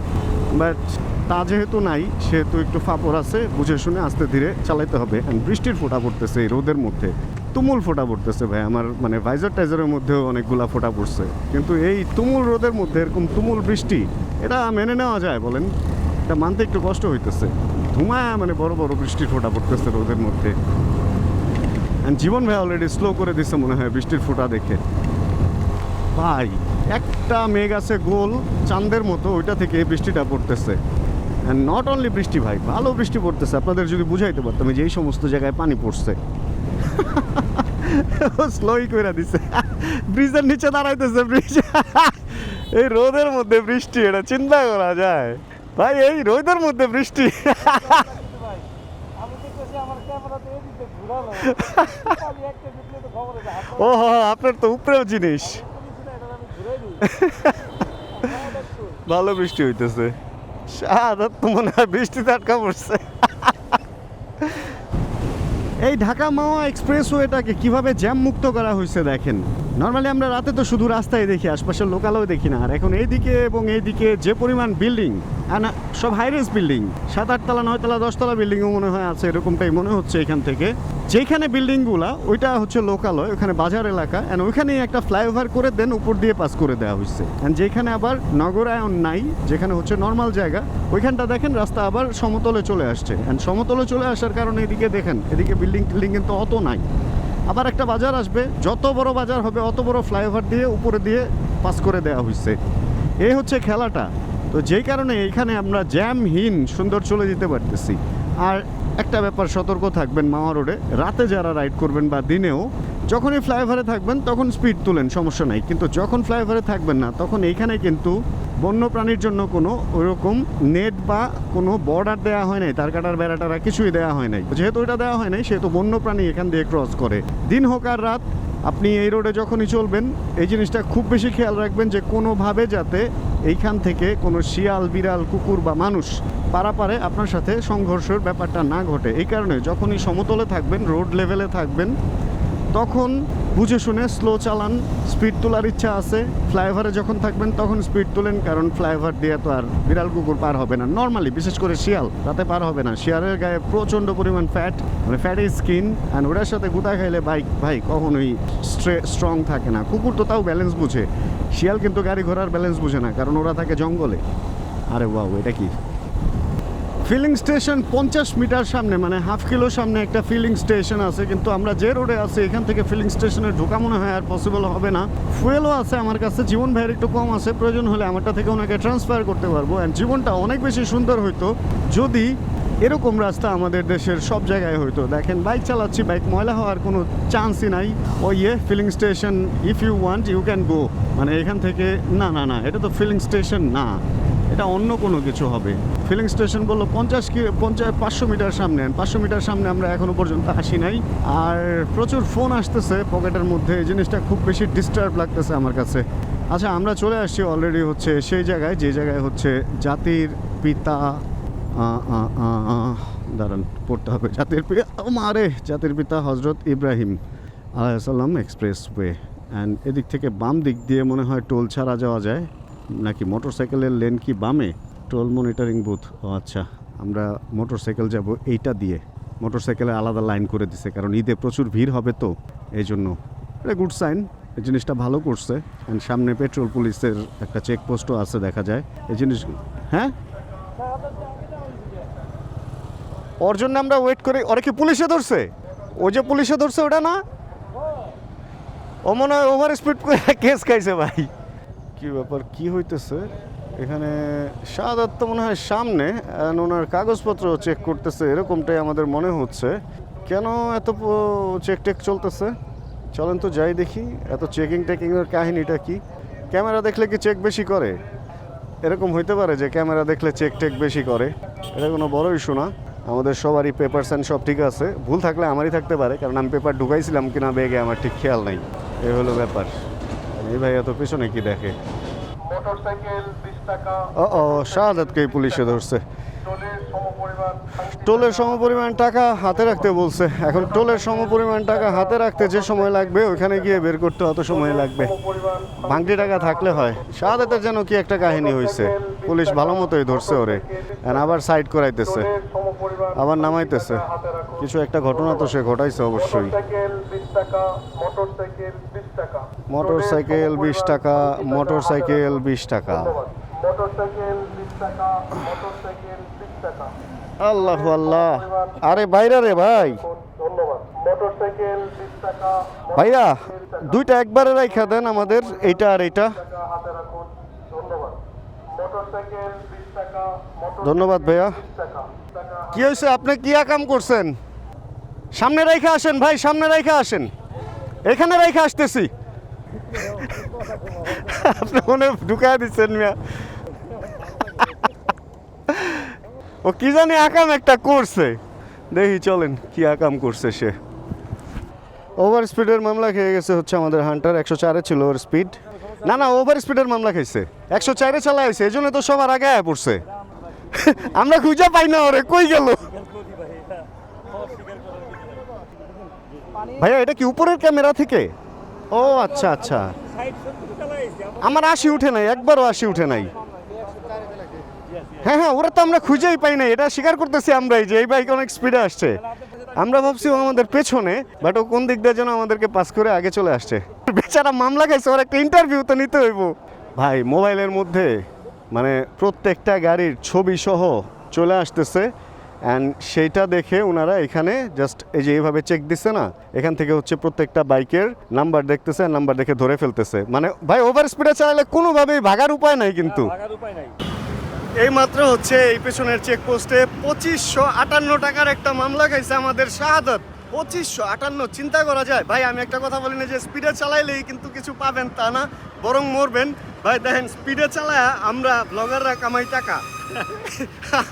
বাট তা যেহেতু নাই সেহেতু একটু ফাপড় আছে, বুঝে শুনে আস্তে ধীরে চালাইতে হবে। অ্যান্ড বৃষ্টির ফোঁটা পড়তেছে এই রোদের মধ্যে, তুমুল ফোঁটা পড়তেছে ভাই। আমার মানে ভাইজার টাইজারের মধ্যেও অনেকগুলা ফোঁটা পড়ছে, কিন্তু এই তুমুল রোদের মধ্যে এরকম তুমুল বৃষ্টি, এটা মেনে নেওয়া যায় বলেন? এটা মানতে একটু কষ্ট হইতেছে। ধুমায় মানে বড় বড় বৃষ্টির ফোঁটা পড়তেছে রোদের মধ্যে। অ্যান্ড জীবন ভাই অলরেডি স্লো করে দিচ্ছে মনে হয় বৃষ্টির ফোঁটা দেখে। ভাই একটা মেঘ আছে গোল চাঁদের মতো, ওইটা থেকে বৃষ্টিটা পড়তেছে। অ্যান্ড নট অনলি বৃষ্টি ভাই, ভালো বৃষ্টি পড়তেছে। আপনাদের যদি বুঝাইতে পারতাম যে এই সমস্ত জায়গায় পানি পড়ছে। স্লোই করে দিছে, ব্রিজের নিচে দাঁড়াইতেছে ব্রিজ। এই রোদের মধ্যে বৃষ্টি, এটা চিন্তা করা যায় ভাই? এই রোদের মধ্যে বৃষ্টি। ও আপনার তো উপরেও জিনিস। ভালো বৃষ্টি হইতেছে, শাহাদাত তো মনে হয় বৃষ্টিতে আটকা পড়ছে। এই ঢাকা মাওয়া এক্সপ্রেসওয়েটাকে কিভাবে জ্যাম মুক্ত করা হয়েছে দেখেন। নর্মালি আমরা রাতে তো শুধু রাস্তায় দেখি, আশপাশের লোকালেও দেখি না। আর এখন এইদিকে এবং এইদিকে যে পরিমাণ বিল্ডিং, সব হাইরেস বিল্ডিং, 7-8 তলা 9 তলা 10 তলা বিল্ডিংও মনে হয় আছে, এরকমটাই মনে হচ্ছে এখান থেকে। যেখানে বিল্ডিংগুলা ওইটা হচ্ছে লোকালয়, ওখানে বাজার এলাকা, অ্যান্ড ওইখানেই একটা ফ্লাইওভার করে দেন, উপর দিয়ে পাস করে দেওয়া হয়েছে। অ্যান্ড যেখানে আবার নগরায়ন নাই, যেখানে হচ্ছে নর্মাল জায়গা, ওইখানটা দেখেন রাস্তা আবার সমতলে চলে আসছে। অ্যান্ড সমতলে চলে আসার কারণে এদিকে দেখেন, এদিকে বিল্ডিং টিল্ডিং কিন্তু অত নাই। আবার একটা বাজার আসবে, যত বড় বাজার হবে অত বড় ফ্লাইওভার দিয়ে উপরে দিয়ে পাস করে দেওয়া হয়েছে। এই হচ্ছে খেলাটা। তো যেই কারণে এইখানে আমরা জ্যামহীন সুন্দর চলে যেতে পারতেছি। আর একটা ব্যাপার সতর্ক থাকবেন মাওয়া রোডে, রাতে যারা রাইড করবেন বা দিনেও, যখনই ফ্লাইওভারে থাকবেন তখন স্পিড তুলেন, সমস্যা নাই। কিন্তু যখন ফ্লাইওভারে থাকবেন না, তখন এইখানে কিন্তু বন্যপ্রাণীর জন্য কোনো ওইরকম নেট বা কোনো বর্ডার দেওয়া হয় নাই, তার কাটার বেড়াটারা কিছুই দেওয়া হয় নাই। যেহেতু এটা দেওয়া হয় নাই, সেহেতু বন্যপ্রাণী এখান দিয়ে ক্রস করে। দিন হোক আর রাত, আপনি এই রোডে যখনই চলবেন এই জিনিসটা খুব বেশি খেয়াল রাখবেন যে কোনোভাবে যাতে এইখান থেকে কোনো শিয়াল, বিড়াল, কুকুর বা মানুষ পারাপারে আপনার সাথে সংঘর্ষের ব্যাপারটা না ঘটে। এই কারণে যখনই সমতলে থাকবেন, রোড লেভেলে থাকবেন, তখন বুঝে শুনে স্লো চালান। স্পিড তোলার ইচ্ছা আছে, ফ্লাইওভারে যখন থাকবেন তখন স্পিড তোলেন, কারণ ফ্লাইওভার দিয়ে তো আর বিড়াল কুকুর পার হবে না নর্মালি, বিশেষ করে শিয়াল তাতে পার হবে না। শিয়ালের গায়ে প্রচণ্ড পরিমাণ ফ্যাট, মানে ফ্যাটি স্কিন, অ্যান্ড ওটার সাথে গুঁতা খাইলে বাইক ভাই কখনোই স্ট্রং থাকে না। কুকুর তো তাও ব্যালেন্স বুঝে, শিয়াল কিন্তু গাড়ি ঘোড়ার ব্যালেন্স বুঝে না, কারণ ওরা থাকে জঙ্গলে। আরে বাবু, এটা কি ফিলিং স্টেশন? 50 মিটার সামনে, মানে হাফ কিলো সামনে একটা ফিলিং স্টেশন আছে। কিন্তু আমরা যে রোডে আছি এখান থেকে ফিলিং স্টেশনে ঢোকা মনে হয় আর পসিবল হবে না। ফুয়েলও আছে আমার কাছে, জীবন ভাইয়ের একটু কম আছে, প্রয়োজন হলে আমারটা থেকে ওনাকে ট্রান্সফার করতে পারবো। অ্যান্ড জীবনটা অনেক বেশি সুন্দর হইতো যদি এরকম রাস্তা আমাদের দেশের সব জায়গায় হইতো। দেখেন বাইক চালাচ্ছি, বাইক ময়লা হওয়ার কোনো চান্সই নাই। ও filling station, if you want you can go, মানে এখান থেকে না না না, এটা তো ফিলিং স্টেশন না, এটা অন্য কোনো কিছু হবে। ফিলিং স্টেশন বললো 500 মিটার সামনে, 500 মিটার সামনে আমরা এখনো পর্যন্ত আসি নাই। আর প্রচুর ফোন আসতেছে পকেটের মধ্যে, এই জিনিসটা খুব বেশি ডিস্টার্ব লাগতেছে আমার কাছে। আচ্ছা, আমরা চলে আসছি অলরেডি হচ্ছে সেই জায়গায়, যে জায়গায় হচ্ছে জাতির পিতা, দাঁড়ান পড়তে হবে, জাতির পিতা হজরত ইব্রাহিম আলাইহিসসালাম এক্সপ্রেসওয়ে। অ্যান্ড এদিক থেকে বাম দিক দিয়ে মনে হয় টোল ছাড়া যাওয়া যায়, নাকি মোটরসাইকেলের লেন কি বামে? টোল মনিটরিং বুথ, ও আচ্ছা, আমরা মোটরসাইকেল যাব এইটা দিয়ে। মোটরসাইকেলে আলাদা লাইন করে দিছে, কারণ ঈদে প্রচুর ভিড় হবে তো এই জন্য। এটা গুড সাইন, এই জিনিসটা ভালো করছে। অ্যান্ড সামনে পেট্রোল পুলিশের একটা চেকপোস্টও আছে দেখা যায় এই জিনিস। হ্যাঁ, ওর জন্য আমরা ওয়েট করি। ওরা কি পুলিশে ধরছে? ও যে পুলিশে ধরছে ওটা না, ও মনে হয় ওভার স্পিড করে কেস খাইছে ভাই। কি ব্যাপার, কি হইতেছে এখানে? শাহাদাত তো মনে হয় সামনে, ওনার কাগজপত্র চেক করতেছে, এরকমটাই আমাদের মনে হচ্ছে। কেন এত চেক টেক চলতেছে? চলেন তো যাই দেখি, এত চেকিং টেকিংয়ের কাহিনীটা কি? ক্যামেরা দেখলে কি চেক বেশি করে? এরকম হইতে পারে যে ক্যামেরা দেখলে চেক টেক বেশি করে, এটা কোনো বড় ইস্যু না। আমাদের সবারই পেপারস অ্যান্ড সব ঠিক আছে, ভুল থাকলে আমারই থাকতে পারে, কারণ আমি পেপার ঢুকাইছিলাম কিনা ব্যাগে আমার ঠিক খেয়াল নাই। এই হলো ব্যাপার। এই ভাই এত পেছনে কি দেখে? ও শাহাদাতকে পুলিশে ধরছে। টোলের সমপরিমাণ টাকা হাতে রাখতে বলছে। এখন টোলের সমপরিমাণ টাকা হাতে রাখতে যে সময় লাগবে ওইখানে গিয়ে বের করতে অত সময় লাগবে। ভাঙটি টাকা থাকলে হয়। শাহাদাতের যেন কি একটা কাহিনী হয়েছে, পুলিশ ভালো মতোই ধরছে ওরে, আবার সাইড করাইতেছে, আবার নামাইতেছে। কিছু একটা ঘটনা তো সে ঘটাইছে অবশ্যই। মোটরসাইকেল 20 টাকা, মোটরসাইকেল 20 টাকা। আল্লাহ আল্লাহ, আরে বাইরে রে ভাই, ভাইয়া দুইটা একবারে রাইখা দেন আমাদের, এইটা আর এইটা। ধন্যবাদ ভাইয়া। কি হয়েছে, আপনি কি কাম করছেন? সামনে রাইখা আসেন ভাই, সামনে রাইখা আসেন, এখানে রাইখা আসতেছি। আপনি মনে ঢুকায় দিচ্ছেন মিয়া। ও কি জানি আকাম একটা করছে, দেখি চলেন কি আকাম করছে সে। ওভার স্পিডের মামলা খেয়ে গেছে হচ্ছে আমাদের হান্টার। 104-এ ছিল ওর স্পিড। না না, ওভার স্পিডের মামলা খাইছে, 104-এ চালাইছে, এই জন্য তো সবার আগে আয়া পড়ছে। আমরা খুঁজে পাই না ওরে, কই গেল? ভাইয়া এটা কি উপরের ক্যামেরা থেকে? ও আচ্ছা আচ্ছা, আমার 80 উঠে নাই, একবারও 80 উঠে নাই। হ্যাঁ হ্যাঁ, ওরা তো আমরা খুঁজেই পাই না, এটা স্বীকার করতেছি আমরাই যে এই বাইক অনেক স্পিডে আসছে। আমরা ভাবছি ও আমাদের পেছনে, বাট ও কোন দিক দিয়ে যেন আমাদেরকে পাস করে আগে চলে আসছে। বেচারা মামলা খাইছে, ওর একটা ইন্টারভিউ তো নিতে হইব। ভাই মোবাইলের মধ্যে মানে প্রত্যেকটা গাড়ির ছবি সহ চলে আসতেছে, অ্যান্ড সেইটা দেখে ওনারা এখানে জাস্ট এই যে এইভাবে চেক দিচ্ছে না, এখান থেকে হচ্ছে প্রত্যেকটা বাইকের নাম্বার দেখতেছে, নাম্বার দেখে ধরে ফেলতেছে। মানে ভাই ওভার স্পিডে চালালে কোনোভাবেই ভাগার উপায় নাই, কিন্তু এই মাত্র হচ্ছে এই পেছনের চেকপোস্টে 2558 টাকার একটা মামলা খাইছে আমাদের শাহাদাত। 2558, চিন্তা করা যায় ভাই। আমি একটা কথা বলি না যে স্পিডে চালাইলেই কিন্তু কিছু পাবেন তা না, বরং মরবেন। ভাই দেখেন, স্পিডে চালায় আমরা ব্লগাররা কামাই টাকা,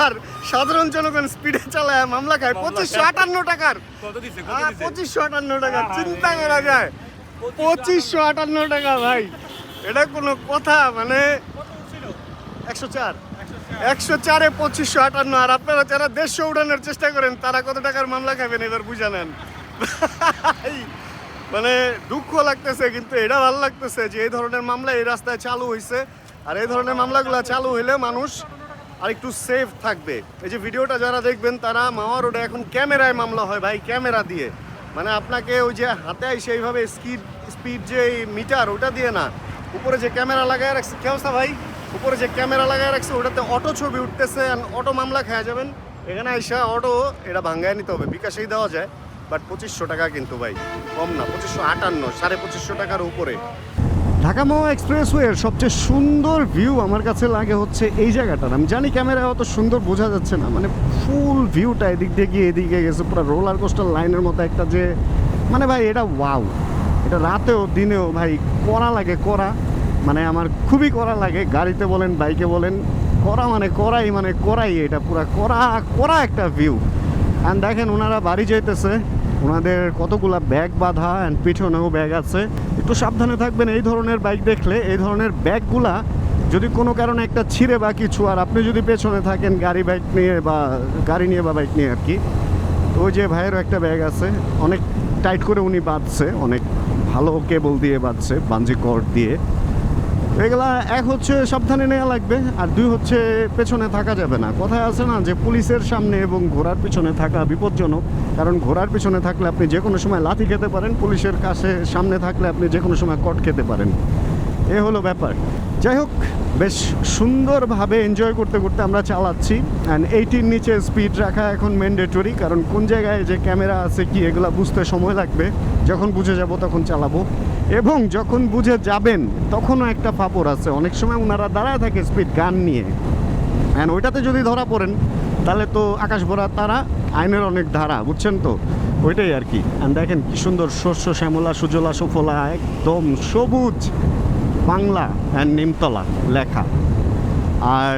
আর সাধারণ জনগণ স্পিডে চালায় মামলা খায় 2558 টাকার। 2558 টাকা, চিন্তা করা যায়। 2558 টাকা ভাই, এটা কোনো কথা? মানে 104, 104-এ 2558। আর আপনারা যারা 150 উঠানোর চেষ্টা করেন তারা কত টাকার মামলা খাবেন এবার বুঝে নেন। মানে দুঃখ লাগতেছে, কিন্তু এটা ভালো লাগতেছে যে এই ধরনের মামলা এই রাস্তায় চালু হয়েছে। আর এই ধরনের মামলাগুলো চালু হইলে মানুষ আর একটু সেফ থাকবে। এই যে ভিডিওটা যারা দেখবেন তারা মাওয়া রোডে এখন ক্যামেরায় মামলা হয় ভাই, ক্যামেরা দিয়ে। মানে আপনাকে ওই যে হাতে সেইভাবে স্পিড যে মিটার ওটা দিয়ে না, উপরে যে ক্যামেরা লাগায় রাখছে। কি অবস্থা ভাই? উপরে যে ক্যামেরা লাগায় রাখছে ওটাতে অটো ছবি উঠতেছে, অটো মামলা খেয়ে যাবেন। এখানে আইসা অটো এটা ভাঙ্গায় নিতে হবে, বিকাশেই দেওয়া যায়, বাট 2500 টাকা কিন্তু ভাই, কম না। 2558, 2550 টাকার উপরে। ঢাকা মাওয়া এক্সপ্রেসওয়ের সবচেয়ে সুন্দর ভিউ আমার কাছে লাগে হচ্ছে এই জায়গাটার। আমি জানি ক্যামেরায় অত সুন্দর বোঝা যাচ্ছে না, মানে ফুল ভিউটা এদিক দিয়ে গিয়ে এদিকে গেছে, পুরো রোলার কোস্টার লাইনের মতো একটা যে, মানে ভাই এটা ওয়াও। এটা রাতেও দিনেও ভাই করা লাগে, করা মানে আমার খুবই করা লাগে। গাড়িতে বলেন বাইকে বলেন, করা মানে করাই, মানে করাই, এটা পুরো করা করা একটা ভিউ। অ্যান্ড দেখেন ওনারা বাড়ি যাইতেছে, ওনাদের কতগুলা ব্যাগ বাঁধা, অ্যান্ড পিছনেও ব্যাগ আছে। একটু সাবধানে থাকবেন এই ধরনের বাইক দেখলে। এই ধরনের ব্যাগগুলা যদি কোনো কারণে একটা ছিঁড়ে বা কিছু, আর আপনি যদি পেছনে থাকেন গাড়ি বাইক নিয়ে বা গাড়ি নিয়ে বা বাইক নিয়ে আর কি, তো ওই যে ভাইয়েরও একটা ব্যাগ আছে, অনেক টাইট করে উনি বাঁধছে, অনেক ভালো কেবল দিয়ে বাঁধছে, বাঞ্জি কর্ড দিয়ে। এগুলা এক হচ্ছে সাবধানে নেওয়া লাগবে, আর দুই হচ্ছে পেছনে থাকা যাবে না। কথায় আছে না যে পুলিশের সামনে এবং ঘোড়ার পিছনে থাকা বিপজ্জনক, কারণ ঘোড়ার পিছনে থাকলে আপনি যে কোনো সময় লাথি খেতে পারেন, পুলিশের কাছে সামনে থাকলে আপনি যে কোনো সময় কট খেতে পারেন। এ হলো ব্যাপার। যাই হোক, বেশ সুন্দরভাবে এনজয় করতে করতে আমরা চালাচ্ছি। অ্যান্ড 80-র নিচে স্পিড রাখা এখন ম্যান্ডেটরি, কারণ কোন জায়গায় যে ক্যামেরা আছে কি এগুলো বুঝতে সময় লাগবে। যখন বুঝে যাব তখন চালাবো, এবং যখন বুঝে যাবেন তখনও একটা ফাপড় আছে। অনেক সময় ওনারা দাঁড়ায় থাকে স্পিড গান নিয়ে, অ্যান্ড ওইটাতে যদি ধরা পড়েন তাহলে তো আকাশ ভরা তারা, আইনের অনেক ধারা, বুঝছেন তো, ওইটাই আর কি। অ্যান্ড দেখেন কি সুন্দর শস্য শ্যামলা সুজলা সুফলা, একদম সবুজ বাংলা অ্যান্ড নিমতলা লেখা। আর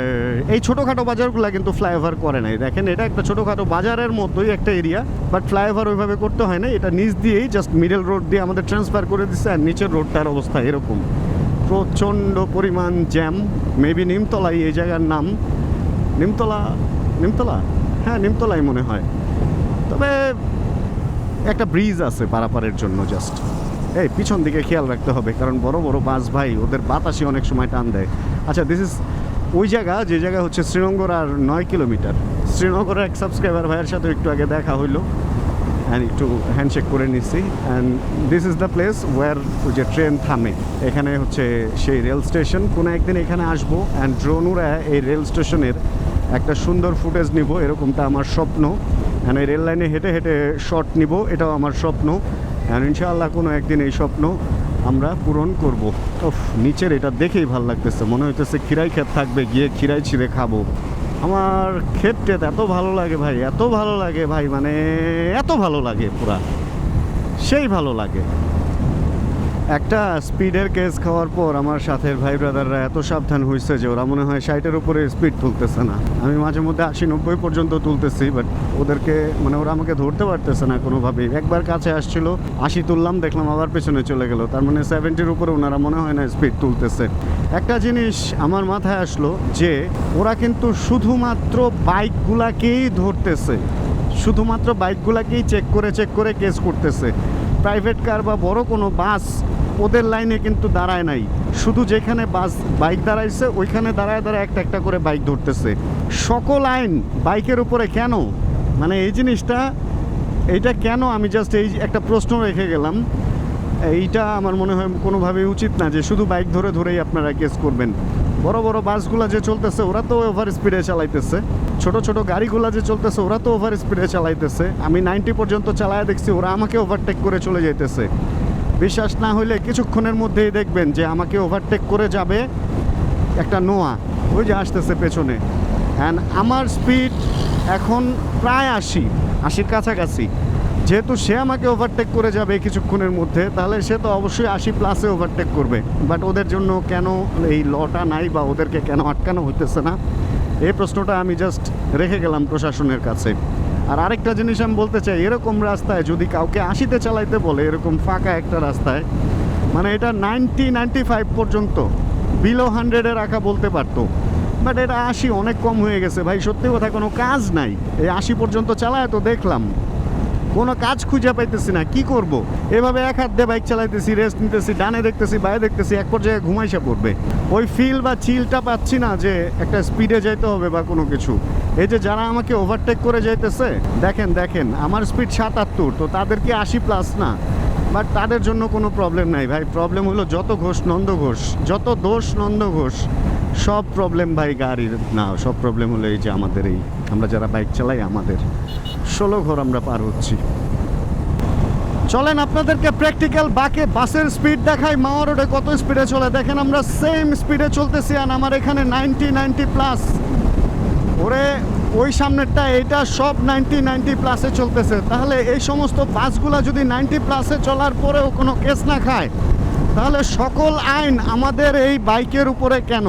এই ছোটোখাটো বাজারগুলো কিন্তু ফ্লাইওভার করে নাই। দেখেন এটা একটা ছোটোখাটো বাজারের মতোই একটা এরিয়া, বাট ফ্লাইওভার ওইভাবে করতে হয় না। এটা নিচ দিয়েই জাস্ট মিডল রোড দিয়ে আমাদের ট্রান্সফার করে দিচ্ছে, আর নিচের রোডটার অবস্থা এরকম, প্রচণ্ড পরিমাণ জ্যাম। মেবি নিমতলাই এই জায়গার নাম, নিমতলা নিমতলা, হ্যাঁ নিমতলাই মনে হয়। তবে একটা ব্রিজ আছে পারাপারের জন্য জাস্ট। এই পিছন দিকে খেয়াল রাখতে হবে, কারণ বড় বড় বাস ভাই ওদের বাতাসই অনেক সময় টান দেয়। আচ্ছা, দিস ইজ ওই জায়গা, যে জায়গা হচ্ছে শ্রীনগর আর 9 কিলোমিটার। শ্রীনগরের এক সাবস্ক্রাইবার ভাইয়ের সাথে একটু আগে দেখা হইলো, অ্যান্ড একটু হ্যান্ডশেক করে নিচ্ছি। And this is the place where যে ট্রেন থামে, এখানে হচ্ছে সেই রেল স্টেশন। কোনো একদিন এখানে আসবো অ্যান্ড ড্রোন উড়ায় এই রেল স্টেশনের একটা সুন্দর ফুটেজ নিব, এরকমটা আমার স্বপ্ন। অ্যান্ড এই রেল লাইনে হেঁটে হেঁটে শট নিব, এটাও আমার স্বপ্ন। অ্যান্ড ইনশাআল্লাহ কোনো একদিন এই স্বপ্ন আমরা পূরণ করব। ওফ, নিচের এটা দেখেই ভালো লাগতেছে, মনে হইতেছে খিরাই ক্ষেত থাকবে, গিয়ে খিরাই ছিঁড়ে খাবো। আমার ক্ষেত টেত এত ভালো লাগে ভাই, এত ভালো লাগে ভাই, মানে এত ভালো লাগে, পুরা সেই ভালো লাগে। একটা স্পিডের কেস খাওয়ার পর আমার সাথের ভাই ব্রাদাররা এত সাবধান হয়েছে যে ওরা মনে হয় 60-এর উপরে স্পিড তুলতেছে না। আমি মাঝে মধ্যে 80-90 পর্যন্ত তুলতেছি, বাট ওদেরকে মানে ওরা আমাকে ধরতে পারতেছে না কোনোভাবেই। একবার কাছে আসছিল, 80 তুললাম, দেখলাম আবার পেছনে চলে গেল। তার মানে 70-এর উপরে ওনারা মনে হয় না স্পিড তুলতেছে। একটা জিনিস আমার মাথায় আসলো যে ওরা কিন্তু শুধুমাত্র বাইকগুলাকেই ধরতেছে, শুধুমাত্র বাইকগুলাকেই চেক করে কেস করতেছে। প্রাইভেট কার বা বড় কোনো বাস ওদের লাইনে কিন্তু দাঁড়ায় নাই। শুধু যেখানে বাইক দাঁড়াইছে ওইখানে দাঁড়ায় একটা একটা করে বাইক ধরতেছে। সকল আইন বাইকের উপরে কেন? মানে এই জিনিসটা, এইটা কেন? আমি জাস্ট এই একটা প্রশ্ন রেখে গেলাম। এইটা আমার মনে হয় কোনোভাবেই উচিত না যে শুধু বাইক ধরেই আপনারা কেস করবেন। বড় বড় বাসগুলো যে চলতেছে ওরা তো ওভার স্পিডে চালাইতেছে, ছোট ছোট গাড়িগুলো যে চলতেছে ওরা তো ওভার স্পিডে চালাইতেছে। আমি 90 পর্যন্ত চালায় দেখছি, ওরা আমাকে ওভারটেক করে চলে যাইতেছে। বিশ্বাস না হইলে কিছুক্ষণের মধ্যেই দেখবেন যে আমাকে ওভারটেক করে যাবে একটা নোয়া, ওই যে আসতেছে পেছনে। অ্যান্ড আমার স্পিড এখন প্রায় 80-এর কাছাকাছি। যেহেতু সে আমাকে ওভারটেক করে যাবে কিছুক্ষণের মধ্যে, তাহলে সে তো অবশ্যই 80+ ওভারটেক করবে। বাট ওদের জন্য কেন এই লটা নাই, বা ওদেরকে কেন আটকানো হইতেছে না, এই প্রশ্নটা আমি জাস্ট রেখে গেলাম প্রশাসনের কাছে। আর আরেকটা জিনিস আমি বলতে চাই, এরকম রাস্তায় যদি কাউকে 80-তে চালাইতে বলে, এরকম ফাঁকা একটা রাস্তায়, মানে এটা 90-95 পর্যন্ত বিলো 100-এ রাখা বলতে পারতো। বাট এটা 80 অনেক কম হয়ে গেছে ভাই, সত্যি কথা। কোনো কাজ নাই, এই 80 পর্যন্ত চালায় তো দেখলাম, কোনো কাজ খুঁজে পাইতেছি না, কি করব? এভাবে এক হাত দিয়ে বাইক চালাইতেছি, রেস্ট নিতেছি, ডানে দেখতেছি, বাইরে দেখতেছি, এক পর্যায়ে ঘুমাইসা পড়বে। ওই ফিল বা চিলটা পাচ্ছি না যে একটা স্পিডে যাইতে হবে বা কোনো কিছু। এই যে যারা আমাকে ওভারটেক করে যাইতেছে, দেখেন আমার স্পিড 77, তো তাদের কি 80+ না? বাট তাদের জন্য কোনো প্রবলেম নাই ভাই। প্রবলেম হলো যত ঘোষ নন্দ ঘোষ, যত দোষ নন্দ ঘোষ, সব প্রবলেম ভাই গাড়ির না। সব প্রবলেম হলো এই যে আমাদের, এই আমরা যারা বাইক চালাই, আমাদের 16 ঘর আমরা পার হচ্ছি। চলেন আপনাদেরকে প্র্যাকটিক্যাল বাসের স্পিড দেখাই। মাওয়া রোডে কত স্পিডে চলে দেখেন, আমরা সেম স্পিডে চলতেছি। আর আমার এখানে 90+ ওরে ওই সামনেরটা, এটা সব 90+ চলতেছে। তাহলে এই সমস্ত বাসগুলা যদি 90+ চলার পরেও কোনো কেস না খায়, তাহলে সকল আইন আমাদের এই বাইকের উপরে কেন?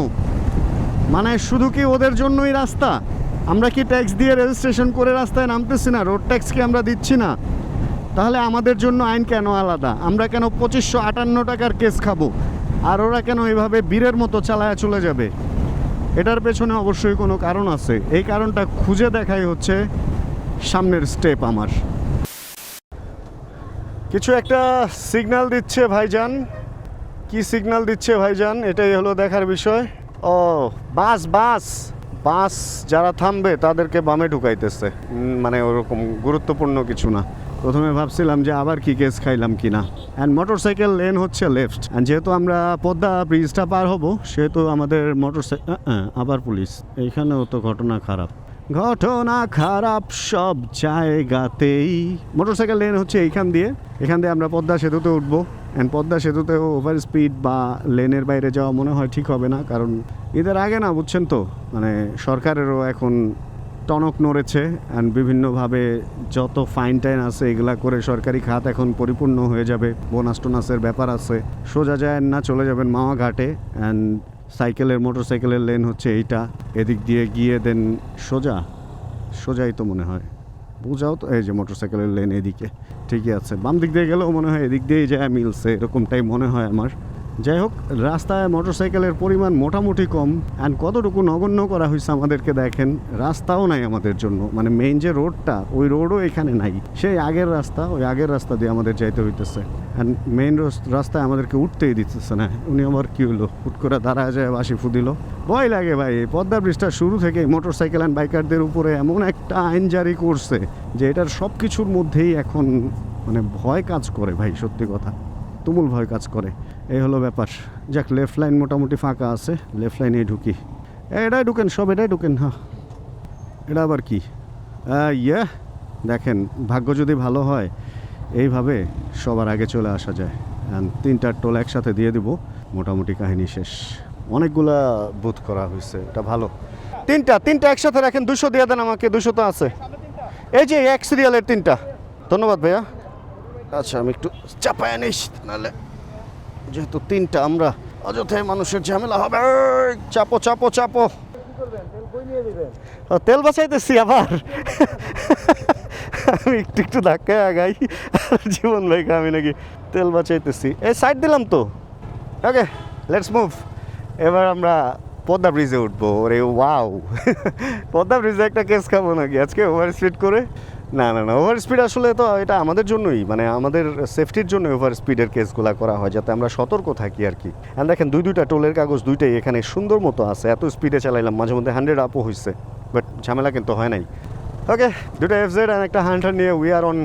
মানে শুধু কি ওদের জন্যই রাস্তা? আমরা কি ট্যাক্স দিয়ে রেজিস্ট্রেশন করে রাস্তায় নামতেছি না? রোড ট্যাক্স কি আমরা দিচ্ছি না? তাহলে আমাদের জন্য আইন কেন আলাদা? আমরা কেন 2558 টাকার কেস খাবো, আর ওরা কেন এইভাবে বীরের মতো চালায় চলে যাবে? এটার পেছনে অবশ্যই কোনো কারণ আছে। এই কারণটা খুঁজে দেখাই হচ্ছে সামনের স্টেপ আমার। কিছু একটা সিগন্যাল দিচ্ছে ভাইজান, কি সিগন্যাল দিচ্ছে ভাইজান এটাই হলো দেখার বিষয়। ও বাস যারা থামবে তাদেরকে বামে ঢুকাইতেছে, মানে ওরকম গুরুত্বপূর্ণ কিছু না। প্রথমে ভাবছিলাম যে আবার কি কেস খাইলাম কিনা। অ্যান্ড মোটরসাইকেল লেন হচ্ছে লেফট। অ্যান্ড যেহেতু আমরা পদ্মা ব্রিজটা পার হব, সেহেতু আমাদের আবার পুলিশ। এইখানেও তো ঘটনা খারাপ সব জায়গাতেই। মোটরসাইকেল লেন হচ্ছে এখান দিয়ে আমরা পদ্মা সেতুতে উঠবো। অ্যান্ড পদ্মা সেতুতেও ওভার স্পিড বা লেনের বাইরে যাওয়া মনে হয় ঠিক হবে না, কারণ ঈদের আগে না, বুঝছেন তো, মানে সরকারেরও এখন টনক নড়েছে। অ্যান্ড বিভিন্নভাবে যত ফাইন টাইন আছে এগুলা করে সরকারি খাত এখন পরিপূর্ণ হয়ে যাবে। বোনাস টোনাসের ব্যাপার আছে। সোজা যায় না, চলে যাবেন মাওয়া ঘাটে। অ্যান্ড মোটরসাইকেলের লেন হচ্ছে এইটা, এদিক দিয়ে গিয়ে দেন সোজাই তো মনে হয়, বুঝাও তো। এই যে মোটরসাইকেলের লেন এদিকে ঠিকই আছে, বাম দিক দিয়ে গেলেও মনে হয় এদিক দিয়েই যায় মিলছে, এরকমটাই মনে হয় আমার। যাই হোক, রাস্তায় মোটরসাইকেলের পরিমাণ মোটামুটি কম। অ্যান্ড কতটুকু নগণ্য করা হয়েছে আমাদেরকে দেখেন, রাস্তাও নাই আমাদের জন্য, মানে মেইন যে রোডটা ওই রোডও এখানে নাই, সেই আগের রাস্তা, ওই আগের রাস্তা দিয়ে আমাদের যাইতে হইতেছে। অ্যান্ড মেইন রাস্তায় আমাদেরকে উঠতেই দিতেছে না। উনি আবার কী হলো, হুট করে দাঁড়ায় যায় বাসি ফুদিল। ভয় লাগে ভাই, পদ্মা ব্রিজটা শুরু থেকে মোটরসাইকেল অ্যান্ড বাইকারদের উপরে এমন একটা আইন জারি করছে যে এটার সব কিছুর মধ্যেই এখন মানে ভয় কাজ করে ভাই, সত্যি কথা, তুমুল ভয় কাজ করে। এই হলো ব্যাপার। যাক, লেফট লাইন মোটামুটি ফাঁকা আছে, লেফট লাইনেই ঢুকি। এটাই ঢুকেন, সব এটাই ঢুকেন। হ্যাঁ, এটা আবার কি? ইয়ে, দেখেন ভাগ্য যদি ভালো হয় এইভাবে সবার আগে চলে আসা যায়। তিনটার টোল একসাথে দিয়ে দিব, মোটামুটি কাহিনী শেষ। অনেকগুলা বুথ করা হয়েছে, এটা ভালো। তিনটা একসাথে রাখেন, 200 দিয়ে দেন আমাকে, 200 তো আছে। এই যে এক সিরিয়ালের 3টা। ধন্যবাদ ভাইয়া। আচ্ছা, আমি একটু চাপায় নিস, নাহলে যেহেতু 3টা আমরা অযথায় মানুষের ঝামেলা হবে। চাপো চাপো চাপো। তেল বাঁচাইতেছি আবার। আমি একটু ধাক্কায় আগাই, জীবন ভাইকে আমি নাকি তেল বাঁচাইতেছি। এই সাইড দিলাম তো। ওকে, লেটস মুভ। এবার আমরা পদ্মা ব্রিজে উঠবো। ওরে ওয়াও, পদ্মা ব্রিজে একটা কেস খাবো নাকি আজকে ওভার স্পিড করে? না, ওভার স্পিড আসলে তো এটা আমাদের জন্যই, মানে আমাদের সেফটির জন্য ওভার স্পিডের কেসগুলো করা হয়, যাতে আমরা সতর্ক থাকি আর কি। আর দেখেন দুইটা টোলের কাগজ দুইটাই এখানে সুন্দর মতো আছে। এত স্পিডে চালাইলাম, মাঝে মধ্যে 100 আপও হয়েছে, বাট ঝামেলা কিন্তু হয় নাই। ওকে, 2টা FZ আর একটা হান্টার নিয়ে we are on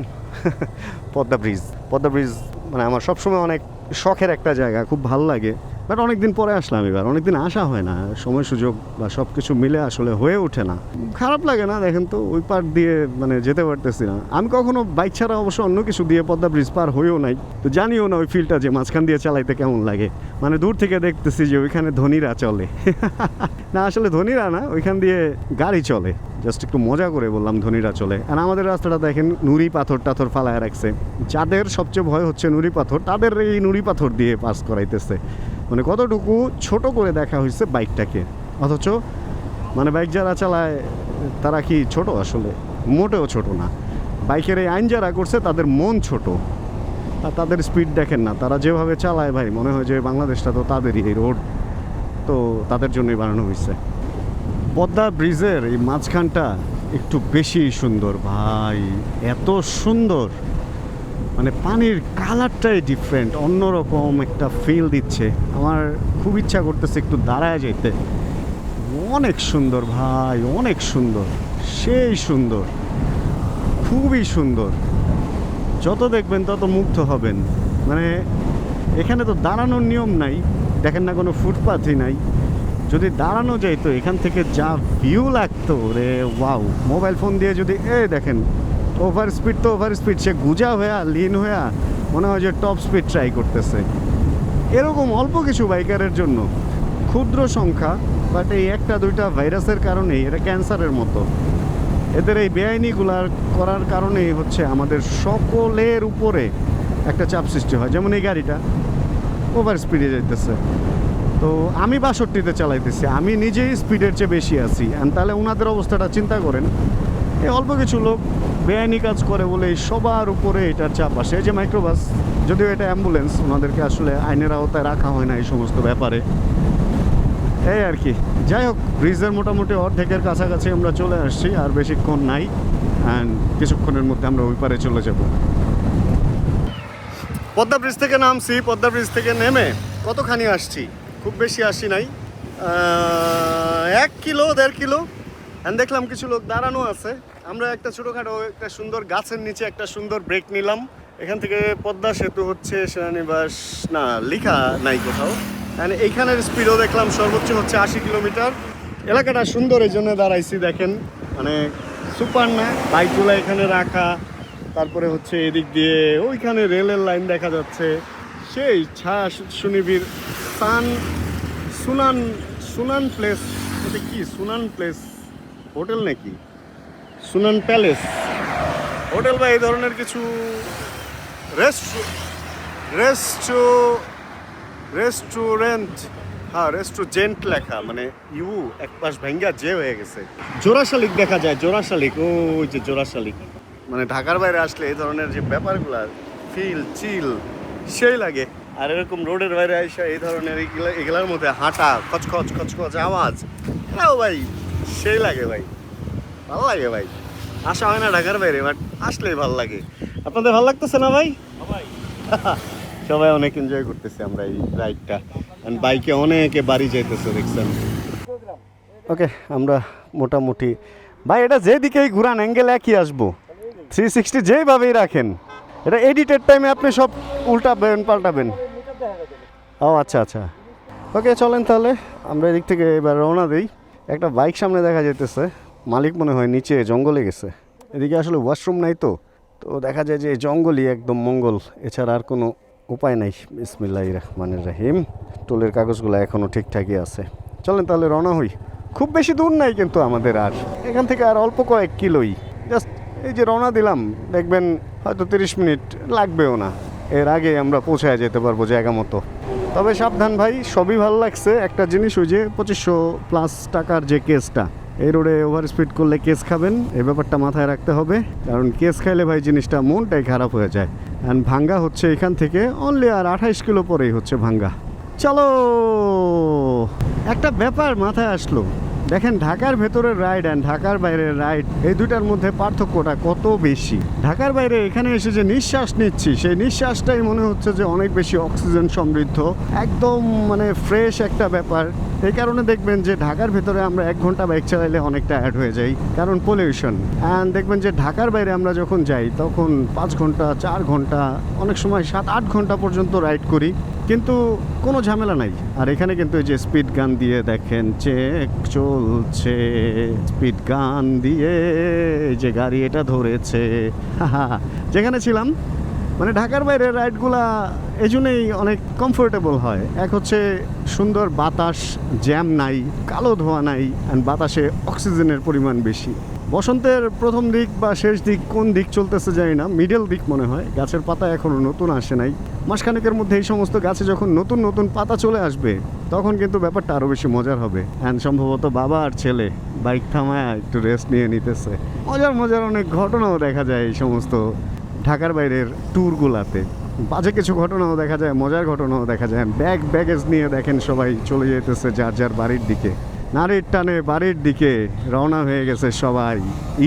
Padma bridge. Padma bridge মানে আমার সবসময় অনেক শখের একটা জায়গা, খুব ভালো লাগে। বাট অনেকদিন পরে আসলাম, এবার অনেকদিন আসা হয় না, সময় সুযোগ বা সব কিছু মিলে আসলে হয়ে ওঠে না। খারাপ লাগে না দেখেন তো, ওই পার দিয়ে মানে যেতে পারতেছি না। আমি কখনো বাইক ছাড়া অবশ্য অন্য কিছু দিয়ে পদ্মা ব্রিজ পার হয়েও নাই, তো জানিও না ওই ফিলটা যে মাঝখান দিয়ে চালাইতে কেমন লাগে। মানে দূর থেকে দেখতেছি যে ওইখানে ধনীরা চলে। না, আসলে ধনীরা না, ওইখান দিয়ে গাড়ি চলে। জাস্ট একটু মজা করে বললাম ধনীরা চলে। আর আমাদের রাস্তাটা দেখেন নুড়ি পাথর টাথর ফালায় রাখছে। যাদের সবচেয়ে ভয় হচ্ছে নুড়ি পাথর, তাদের এই নুড়ি পাথর দিয়ে পাস করাইতেছে। মানে কতটুকু ছোট করে দেখা হয়েছে বাইকটাকে, অথচ মানে বাইক যারা চালায় তারা কি ছোট? আসলে মোটেও ছোট না। বাইকের এই আইন যারা করছে তাদের মন ছোট, আর তাদের স্পিড দেখেন না, তারা যেভাবে চালায় ভাই, মনে হয় যে বাংলাদেশটা তো তাদেরই, এই রোড তো তাদের জন্যই বানানো হয়েছে। পদ্মা ব্রিজের এই মাঝখানটা একটু বেশি সুন্দর ভাই, এত সুন্দর, মানে পানির কালারটাই ডিফারেন্ট, অন্যরকম একটা ফিল দিচ্ছে। আমার খুব ইচ্ছা করতেছে একটু দাঁড়ায় যেতে। অনেক সুন্দর ভাই, অনেক সুন্দর, সেই সুন্দর, খুবই সুন্দর। যত দেখবেন তত মুগ্ধ হবেন। মানে এখানে তো দাঁড়ানোর নিয়ম নাই, দেখেন না, কোনো ফুটপাথই নাই। যদি দাঁড়ানো যাইতো এখান থেকে যা ভিউ লাগতো রে, ওয়াও। মোবাইল ফোন দিয়ে যদি দেখেন ওভার স্পিড, তো ওভার স্পিড, সে গুজা হয়ে লিন হয়ে মনে হয় যে টপ স্পিড ট্রাই করতেছে। এরকম অল্প কিছু বাইকারের জন্য ক্ষুদ্র সংখ্যা, বাট এই 1-2টা ভাইরাসের কারণেই এটা ক্যান্সারের মতো। এদের এই বেআইনিগুলার করার কারণেই হচ্ছে আমাদের সকলের উপরে একটা চাপ সৃষ্টি হয়। যেমন এই গাড়িটা ওভার স্পিডে যাইতেছে, তো আমি 62-তে চালাইতেছি, আমি নিজেই স্পিডের চেয়ে বেশি আছি। তাহলে ওনাদের অবস্থাটা চিন্তা করেন। এই অল্প কিছু লোক বেআইনি কাজ করে বলে সবার উপরে এটার চাপ আসে। এই যে মাইক্রোবাস, যদিও এটা অ্যাম্বুলেন্স, ওনাদেরকে আসলে আইনের আওতায় রাখা হয় না এই সমস্ত ব্যাপারে। এই আর কি। যাই হোক, ব্রিজের মোটামুটি অর্ধেকের কাছাকাছি আমরা চলে আসছি, আর বেশিক্ষণ নাই। অ্যান্ড কিছুক্ষণের মধ্যে আমরা ওই পারে চলে যাব। পদ্মা ব্রিজ থেকে নামছি, পদ্মা ব্রিজ থেকে নেমে কতখানি আসছি, খুব বেশি আসি নাই, 1 কিলো 1.5 কিলো। দেখলাম কিছু লোক দাঁড়ানো আছে। আমরা একটা ছোটোখাটো একটা সুন্দর গাছের নিচে একটা সুন্দর ব্রেক নিলাম। এখান থেকে পদ্মা সেতু হচ্ছে সেনানিবাস না লেখা নাই কোথাও। এইখানের স্পিডও দেখলাম সর্বোচ্চ হচ্ছে 80 কিলোমিটার। এলাকাটা সুন্দর, এই জন্য দাঁড়াইছি। দেখেন মানে সুপার না, বাইকগুলো এখানে রাখা, তারপরে হচ্ছে এদিক দিয়ে ওইখানে রেলের লাইন দেখা যাচ্ছে। সেই সুনিবির সুনান প্লেস, এটা কি সুনান প্লেস হোটেল নাকি সুনান প্যালেস হোটেল বা এই ধরনের কিছু রেস্টুরেন্ট। হ্যাঁ, রেস্টুরেন্ট লেখা, মানে এক পাশ ভেঙ্গা যে হয়ে গেছে। জোড়া শালিক দেখা যায়, জোড়া শালিক, ওই যে জোড়া শালিক। মানে ঢাকার বাইরে আসলে এই ধরনের যে ব্যাপারগুলো ফিল চিল সেই লাগে। আর এরকম রোডের বাইরে আইসা এই ধরনের এগুলার মধ্যে হাঁটা খচখচ খচখচ আওয়াজ, এটাও ভাই সেই লাগে ভাই, ভালো লাগে ভাই। আসা হয় না ঢাকার বাইরে, বাট আসলেই ভালো লাগে। আপনাদের ভালো লাগতেছে না ভাই? সবাই অনেক এনজয় করতেছে আমরা এই রাইডটা, বাইকে অনেকে বাড়ি যাইতেছে দেখছেন। ওকে, আমরা মোটামুটি ভাই এটা যেদিকেই ঘুরান অ্যাঙ্গেল একই আসবো, 360 যেইভাবেই রাখেন। এটা এডিটের টাইমে আপনি সব উল্টাবেন পাল্টাবেন। ও আচ্ছা আচ্ছা, ওকে চলেন তাহলে আমরা এদিক থেকে এবার রওনা দিই। একটা বাইক সামনে দেখা যাইতেছে, মালিক মনে হয় নিচে জঙ্গলে গেছে। এদিকে আসলে ওয়াশরুম নাই তো, তো দেখা যায় যে জঙ্গলই একদম মঙ্গল, এছাড়া আর কোনো উপায় নাই। বিসমিল্লাহির রহমানির রহিম। টোলের কাগজগুলো এখনও ঠিকঠাকই আছে। চলেন তাহলে রওনা হই। খুব বেশি দূর নাই কিন্তু আমাদের, আর এখান থেকে আর অল্প কয়েক কিলোই, জাস্ট এই যে রওনা দিলাম, দেখবেন হয়তো 30 মিনিট লাগবেও না, এর আগে আমরা পৌঁছায় যেতে পারবো জায়গা মতো। তবে সাবধান ভাই, সবই ভালো লাগছে, একটা জিনিস ওই যে 2500+ টাকার যে কেসটা, এই রোডে ওভার স্পিড করলে কেস খাবেন, এই ব্যাপারটা মাথায় রাখতে হবে। কারণ কেস খাইলে ভাই জিনিসটা মনটাই খারাপ হয়ে যায়। অ্যান্ড ভাঙ্গা হচ্ছে এখান থেকে অনলি আর 28 কিলো পরেই হচ্ছে ভাঙ্গা। চলো, একটা ব্যাপার মাথায় আসলো, দেখেন ঢাকার ভেতরের রাইড অ্যান্ড ঢাকার বাইরের রাইড, এই দুটার মধ্যে পার্থক্যটা কত বেশি। ঢাকার বাইরে এখানে এসে যে নিঃশ্বাস নিচ্ছি, সেই নিঃশ্বাসটাই মনে হচ্ছে যে অনেক বেশি অক্সিজেন সমৃদ্ধ, একদম মানে ফ্রেশ একটা ব্যাপার। এই কারণে দেখবেন যে ঢাকার ভেতরে আমরা 1 ঘন্টা বাইক চালাইলে অনেকটা অ্যাড হয়ে যাই, কারণ পলিউশন। অ্যান্ড দেখবেন যে ঢাকার বাইরে আমরা যখন যাই তখন 5 ঘন্টা 4 ঘন্টা, অনেক সময় 7-8 ঘন্টা পর্যন্ত রাইড করি, কিন্তু কোনো ঝামেলা নাই। আর এখানে কিন্তু এই যে স্পিড গান দিয়ে দেখেন চেক চলছে, স্পিড গান দিয়ে এই যে গাড়ি এটা ধরেছে। যেখানে ছিলাম মানে ঢাকার বাইরের রাইডগুলা এই জন্যই অনেক কমফোর্টেবল হয়। এক হচ্ছে সুন্দর বাতাস, জ্যাম নাই, কালো ধোঁয়া নাই, অ্যান্ড বাতাসে অক্সিজেনের পরিমাণ বেশি। বসন্তের প্রথম দিক বা শেষ দিক, কোন দিক চলতেছে জানি না, মিডল দিক মনে হয়। গাছের পাতা এখনও নতুন আসে নাই, মাসখানেকের মধ্যে এই সমস্ত গাছে যখন নতুন নতুন পাতা চলে আসবে তখন কিন্তু ব্যাপারটা আরও বেশি মজার হবে। অ্যান্ড সম্ভবত বাবা আর ছেলে বাইক থামায় একটু রেস্ট নিয়ে নিতেছে। মজার মজার অনেক ঘটনাও দেখা যায় এই সমস্ত ঢাকার বাইরের ট্যুরগুলাতে। বাজে কিছু ঘটনাও দেখা যায়, মজার ঘটনাও দেখা যায়। ব্যাগেজ নিয়ে দেখেন সবাই চলে যেতেছে যার যার বাড়ির দিকে, নারীর টানে বাড়ির দিকে রওনা হয়ে গেছে সবাই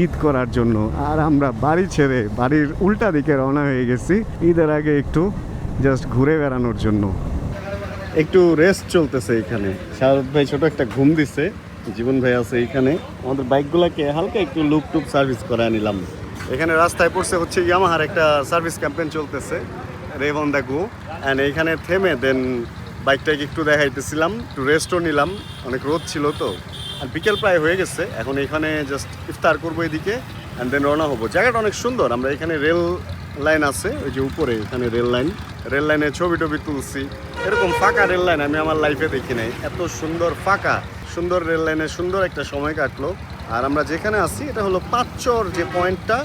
ঈদ করার জন্য। আর আমরা বাড়ি ছেড়ে বাড়ির উল্টা দিকে রওনা হয়ে গেছি ঈদের আগে একটু জাস্ট ঘুরে বেড়ানোর জন্য। একটু রেস্ট চলতেছে এখানে। শাহরুখ ভাই ছোট একটা ঘুম দিছে, জীবন ভাই আছে এইখানে। আমাদের বাইকগুলোকে হালকা একটু লুপ টুপ সার্ভিস করায় নিলাম। এখানে রাস্তায় পড়ছে হচ্ছে ইয়ামাহার একটা সার্ভিস ক্যাম্পেইন চলতেছে, রেভ অন দ্য গো। অ্যান্ড এইখানে থেমে দেন বাইকটাকে একটু দেখাইতেছিলাম, একটু রেস্টও নিলাম, অনেক রোদ ছিল তো। আর বিকেল প্রায় হয়ে গেছে, এখন এখানে জাস্ট ইফতার করবো এদিকে, অ্যান্ড দেন রওনা হবো। জায়গাটা অনেক সুন্দর। আমরা এখানে রেল লাইন আছে, ওই যে উপরে এখানে রেল লাইনে ছবি টবি তুলছি। এরকম ফাঁকা রেল লাইন আমি আমার লাইফে দেখি নাই, এত সুন্দর ফাঁকা সুন্দর রেল লাইনে সুন্দর একটা সময় কাটলো। আর আমরা যেখানে আছি এটা হলো পাঁচচর যে পয়েন্টটা,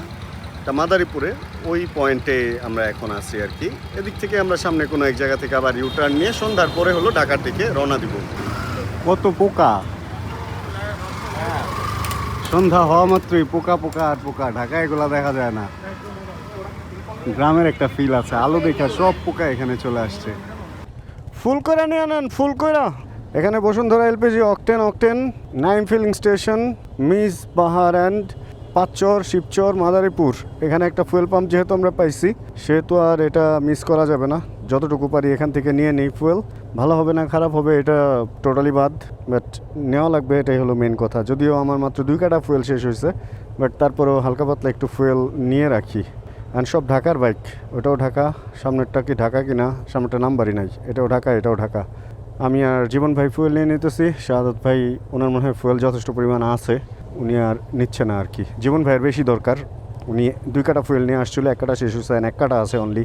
মাদারীপুরে, ওই পয়েন্টে আমরা এখন আছি আর কি। এদিক থেকে আমরা সামনে কোনো এক জায়গা থেকে আবার ইউটার্ন নিয়ে সন্ধ্যার পরে হলো ঢাকার দিকে রওনা দিব। কত পোকা, সন্ধ্যা হওয়া মাত্রই পোকা পোকা আর পোকা। ঢাকায় এগুলা দেখা যায় না, গ্রামের একটা ফিল আছে। আলো দেখা সব পোকা এখানে চলে আসছে। ফুল করে নিয়ে নেন, ফুল করে। এখানে Bashundhara LPG, octane, Naim filling station, Miss Bahar and Panchchar, Shibchar, Madaripur. এখানে একটা ফুয়েল পাম্প যেহেতু আমরা পাইছি, সেহেতু আর এটা মিস করা যাবে না। যতটুকু পারি এখান থেকে নিয়ে নিই ফুয়েল। ভালো হবে না খারাপ হবে এটা টোটালি বাদ, বাট নেওয়া লাগবে, এটাই হলো মেন কথা। যদিও আমার মাত্র 2 কাটা ফুয়েল শেষ হয়েছে, বাট তারপরেও হালকা পাতলা একটু ফুয়েল নিয়ে রাখি। অ্যান্ড সব ঢাকার বাইক, ওটাও ঢাকা। সামনেরটা কি ঢাকা কিনা, সামনেটা নাম্বারই নাই। এটাও ঢাকা, এটাও ঢাকা। আমি আর জীবন ভাই ফুয়েল নিয়ে নিতেছি। শাহাদত ভাই, ওনার মনে হয় ফুয়েল যথেষ্ট পরিমাণ আছে, উনি আর নিচ্ছে না আর কি। জীবন ভাইয়ের বেশি দরকার, উনি 2 কাটা ফুয়েল নিয়ে আসছিল, 1 কাটা শেষ হয়েছে, 1 কাটা আছে অনলি।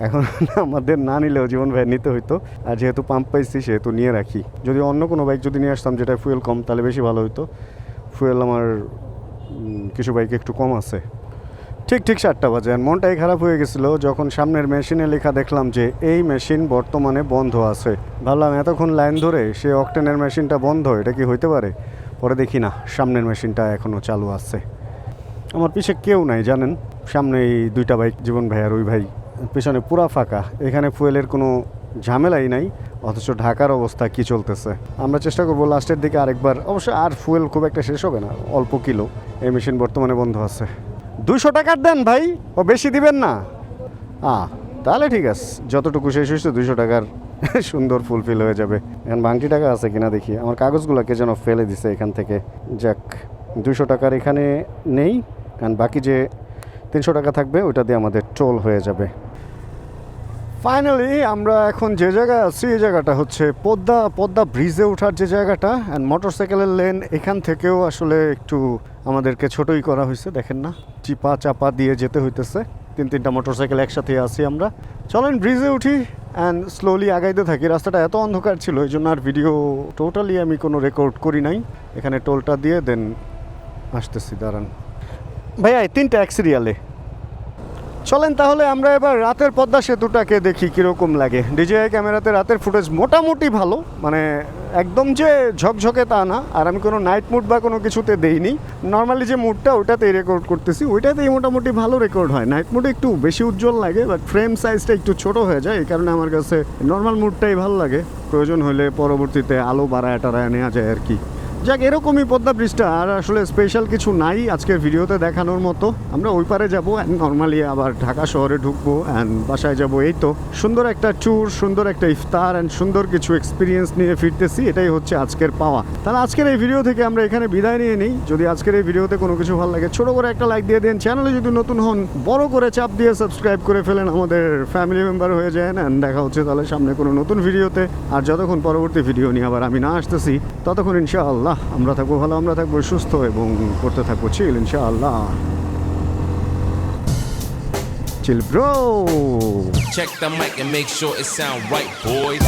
এখন আমাদের না নিলেও জীবন ভাইয়ের নিতে হইতো, আর যেহেতু পাম্প পাইছি সেহেতু নিয়ে রাখি। যদি অন্য কোনো বাইক যদি নিয়ে আসতাম যেটা ফুয়েল কম, তাহলে বেশি ভালো হইতো। ফুয়েল আমার কিছু বাইকে একটু কম আছে। ঠিক 7টা বাজে। আর মনটাই খারাপ হয়ে গেছিলো যখন সামনের মেশিনে লেখা দেখলাম যে এই মেশিন বর্তমানে বন্ধ আছে। ভাবলাম এতক্ষণ লাইন ধরে সে অকটেনের মেশিনটা বন্ধ, এটা কি হইতে পারে? পরে দেখি না, সামনের মেশিনটা এখনও চালু আছে। আমার পিছে কেউ নাই জানেন, সামনে এই 2টা বাইক, জীবন ভাই আর ওই ভাই, পিছনে পুরা ফাঁকা। এখানে ফুয়েলের কোনো ঝামেলাই নাই, অথচ ঢাকার অবস্থা কি চলতেছে। আমরা চেষ্টা করবো লাস্টের দিকে আরেকবার, অবশ্য আর ফুয়েল খুব একটা শেষ হবে না, অল্প কিলো। এই মেশিন বর্তমানে বন্ধ আছে। 200 টাকার দেন ভাই, ও বেশি দিবেন না? তাহলে ঠিক আছে, যতটুকু শেষ হয়েছে 200 টাকার সুন্দর ফুলফিল হয়ে যাবে। এখন বাংটি টাকা আছে কিনা দেখি, আমার কাগজগুলোকে যেন ফেলে দিছে এখান থেকে। যাক, 200 টাকার এখানে নেই, কারণ বাকি যে 300 টাকা থাকবে ওটা দিয়ে আমাদের টোল হয়ে যাবে। ফাইনালি আমরা এখন যে জায়গায় আছি, এই জায়গাটা হচ্ছে পদ্মা ব্রিজে ওঠার যে জায়গাটা। অ্যান্ড মোটরসাইকেলের লেন এখান থেকেও আসলে একটু আমাদেরকে ছোটই করা হয়েছে, দেখেন না, চিপা চাপা দিয়ে যেতে হইতেছে। 3-3টা মোটরসাইকেল একসাথে আছি আমরা। চলেন ব্রিজে উঠি অ্যান্ড স্লোলি আগাইতে থাকি। রাস্তাটা এত অন্ধকার ছিল, এই জন্য আর ভিডিও টোটালি আমি কোনো রেকর্ড করি নাই। এখানে টোলটা দিয়ে দেন আসতেছি, দাঁড়ান ভাইয়া, 3টা এক সিরিয়ালে। চলেন তাহলে আমরা এবার রাতের পদ্মা সেতুটাকে দেখি কীরকম লাগে। ডিজিআই ক্যামেরাতে রাতের ফুটেজ মোটামুটি ভালো, মানে একদম যে ঝকঝকে তা না। আর আমি কোনো নাইট মুড বা কোনো কিছুতে দেইনি, নর্মালি যে মুডটা ওইটাতেই রেকর্ড করতেছি, ওইটাতেই মোটামুটি ভালো রেকর্ড হয়। নাইট মুডে একটু বেশি উজ্জ্বল লাগে, বাট ফ্রেম সাইজটা একটু ছোট হয়ে যায়, এই কারণে আমার কাছে নর্মাল মুডটাই ভালো লাগে। প্রয়োজন হলে পরবর্তীতে আলো বাড়ায় টাড়ায় নেওয়া যায় আর কি। যাক, এরকমই পদ্মা ব্রিজটা, আর আসলে স্পেশাল কিছু নাই আজকের ভিডিওতে দেখানোর মতো। আমরা ওই পারে যাবো, নর্মালি আবার ঢাকা শহরে ঢুকবো অ্যান্ড বাসায় যাবো। এই তো সুন্দর একটা ট্যুর, সুন্দর একটা ইফতার অ্যান্ড সুন্দর কিছু এক্সপিরিয়েন্স নিয়ে ফিরতেছি, এটাই হচ্ছে আজকের পাওয়া। তাহলে আজকের এই ভিডিও থেকে আমরা এখানে বিদায় নিয়ে নিই। যদি আজকের এই ভিডিওতে কোনো কিছু ভালো লাগে, ছোটো করে একটা লাইক দিয়ে দেন। চ্যানেলে যদি নতুন হন, বড় করে চাপ দিয়ে সাবস্ক্রাইব করে ফেলেন, আমাদের ফ্যামিলি মেম্বার হয়ে যায়। অ্যান্ড দেখা হচ্ছে তাহলে সামনে কোনো নতুন ভিডিওতে। আর যতক্ষণ পরবর্তী ভিডিও নিয়ে আবার আমি না আসতেছি, ততক্ষণ ইনশাআল্লাহ আমরা থাকবো ভালো, আমরা থাকবো সুস্থ এবং করতে থাকবো চিল, ইনশাআল্লাহ। Chill bro. Check the mic and make sure it sound right, boys.